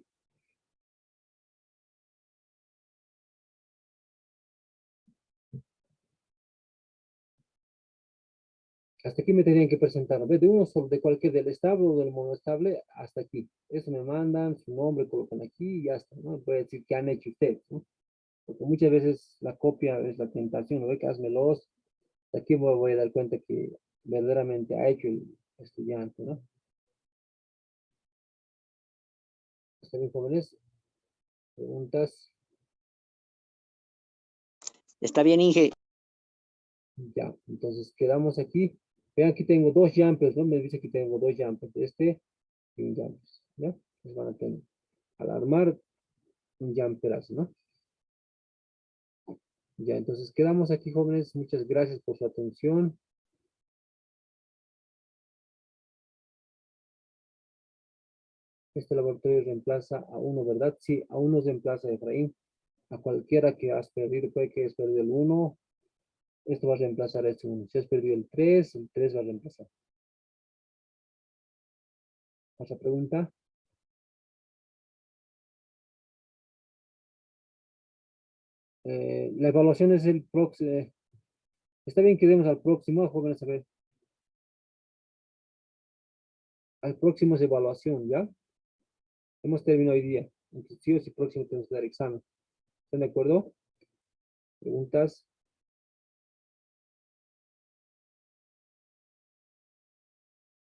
Hasta aquí me tenían que presentar, ¿no? De uno solo, de cualquier, del estable o del monoestable, hasta aquí. Eso me mandan, su nombre, colocan aquí y ya está, ¿no? Puede decir que han hecho ustedes, ¿no? Porque muchas veces la copia es la tentación, ¿no? Ve que házmelos. Aquí voy a dar cuenta que verdaderamente ha hecho el estudiante, ¿no? ¿Está bien, jóvenes? Preguntas. Está bien, Inge. Ya, entonces quedamos aquí. Vean, aquí tengo dos jumpers, ¿no? Me dice que tengo dos jumpers, este y un jumper, ¿ya? Pues van a tener, al armar, un jumperazo, ¿no? Ya, entonces quedamos aquí, jóvenes. Muchas gracias por su atención. Este laboratorio reemplaza a uno, ¿verdad? Sí, a uno reemplaza a Efraín. A cualquiera que has perdido, puede que hayas perdido el uno. Esto va a reemplazar a este uno. Si has perdido el 3 va a reemplazar. ¿Otra pregunta? La evaluación es el próximo. Está bien que demos al próximo, jóvenes, a ver. Al próximo es evaluación, ¿ya? Hemos terminado hoy día. Entonces, sí o sí, próximo tenemos que dar examen. ¿Están de acuerdo? ¿Preguntas?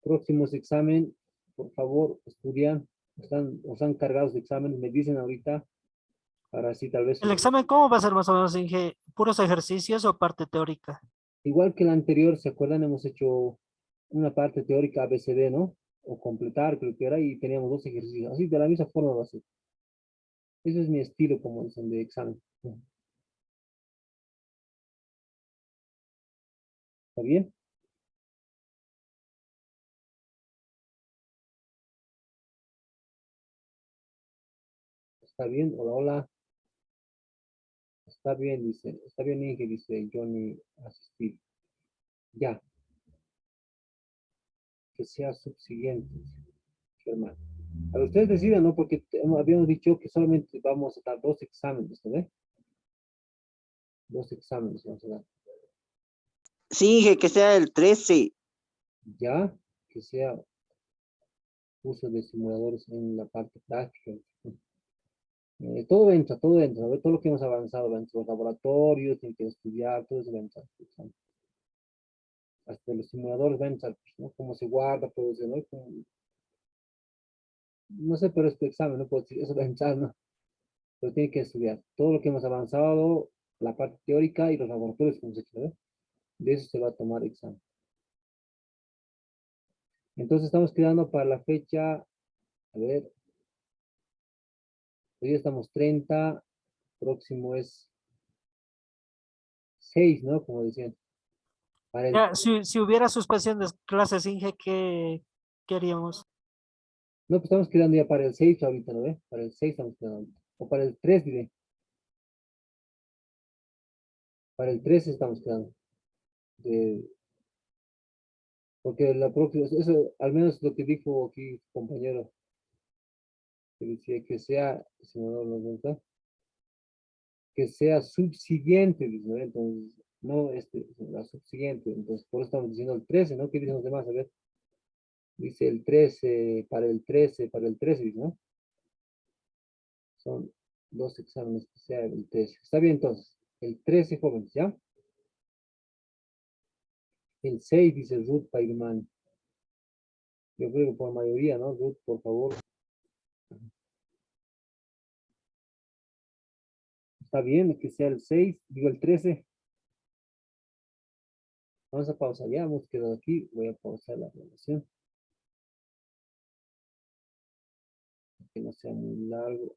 Próximos examen, por favor, estudian. Están cargados de exámenes, me dicen ahorita, para así tal vez. ¿El examen cómo va a ser más o menos, Inge? ¿Puros ejercicios o parte teórica? Igual que el anterior, ¿se acuerdan? Hemos hecho una parte teórica ABCD, ¿no? O completar, creo que era, y teníamos dos ejercicios. Así, de la misma forma va a ser. Ese es mi estilo, como dicen, de examen. ¿Está bien? ¿Está bien? Hola, hola. Está bien, dice. Está bien, Inge, dice Johnny asistir. Ya, que sea subsiguiente, hermano. A ver, ustedes decidan, ¿no? Porque habíamos dicho que solamente vamos a dar dos exámenes, ¿no? Dos exámenes vamos a dar. Sí, Inge, que sea el 13. Ya, que sea uso de simuladores en la parte práctica. Todo entra, todo entra. Todo lo que hemos avanzado va a entrar. Los laboratorios, tienen que estudiar, todo eso va a entrar. Hasta los simuladores va a entrar, pues, ¿no? Cómo se guarda, todo eso, ¿no? No sé, pero este examen, no puedo decir, eso va a entrar, ¿no? Pero tiene que estudiar. Todo lo que hemos avanzado, la parte teórica y los laboratorios que hemos hecho, ¿no? De eso se va a tomar examen. Entonces estamos quedando para la fecha, a ver, hoy día estamos 30, próximo es 6, ¿no? Como decían. Para el, Ya, si hubiera suspensión de clases, Inge, ¿qué haríamos? no, pues estamos quedando ya para el 6 ahorita, ¿no ve? Para el 6 estamos quedando ahorita. O para el 3 diré. Para el 3 estamos quedando. De, porque la próxima, eso al menos lo que dijo aquí su compañero, que decía que sea, si no lo nota, que sea subsiguiente, dice, ¿no? Entonces, no este, la subsiguiente. Entonces, por eso estamos diciendo el 13, ¿no? ¿Qué dicen los demás? A ver, dice el 13, para el 13, dice, ¿no? Son dos exámenes que sea el 13. Está bien, entonces, el 13 jóvenes, ¿ya? El 6 dice Ruth Pairman. Yo creo que por mayoría, ¿no? Ruth, por favor. Está bien que sea el 6, digo el 13. Vamos a pausar, ya hemos quedado aquí. Voy a pausar la grabación. Que no sea muy largo.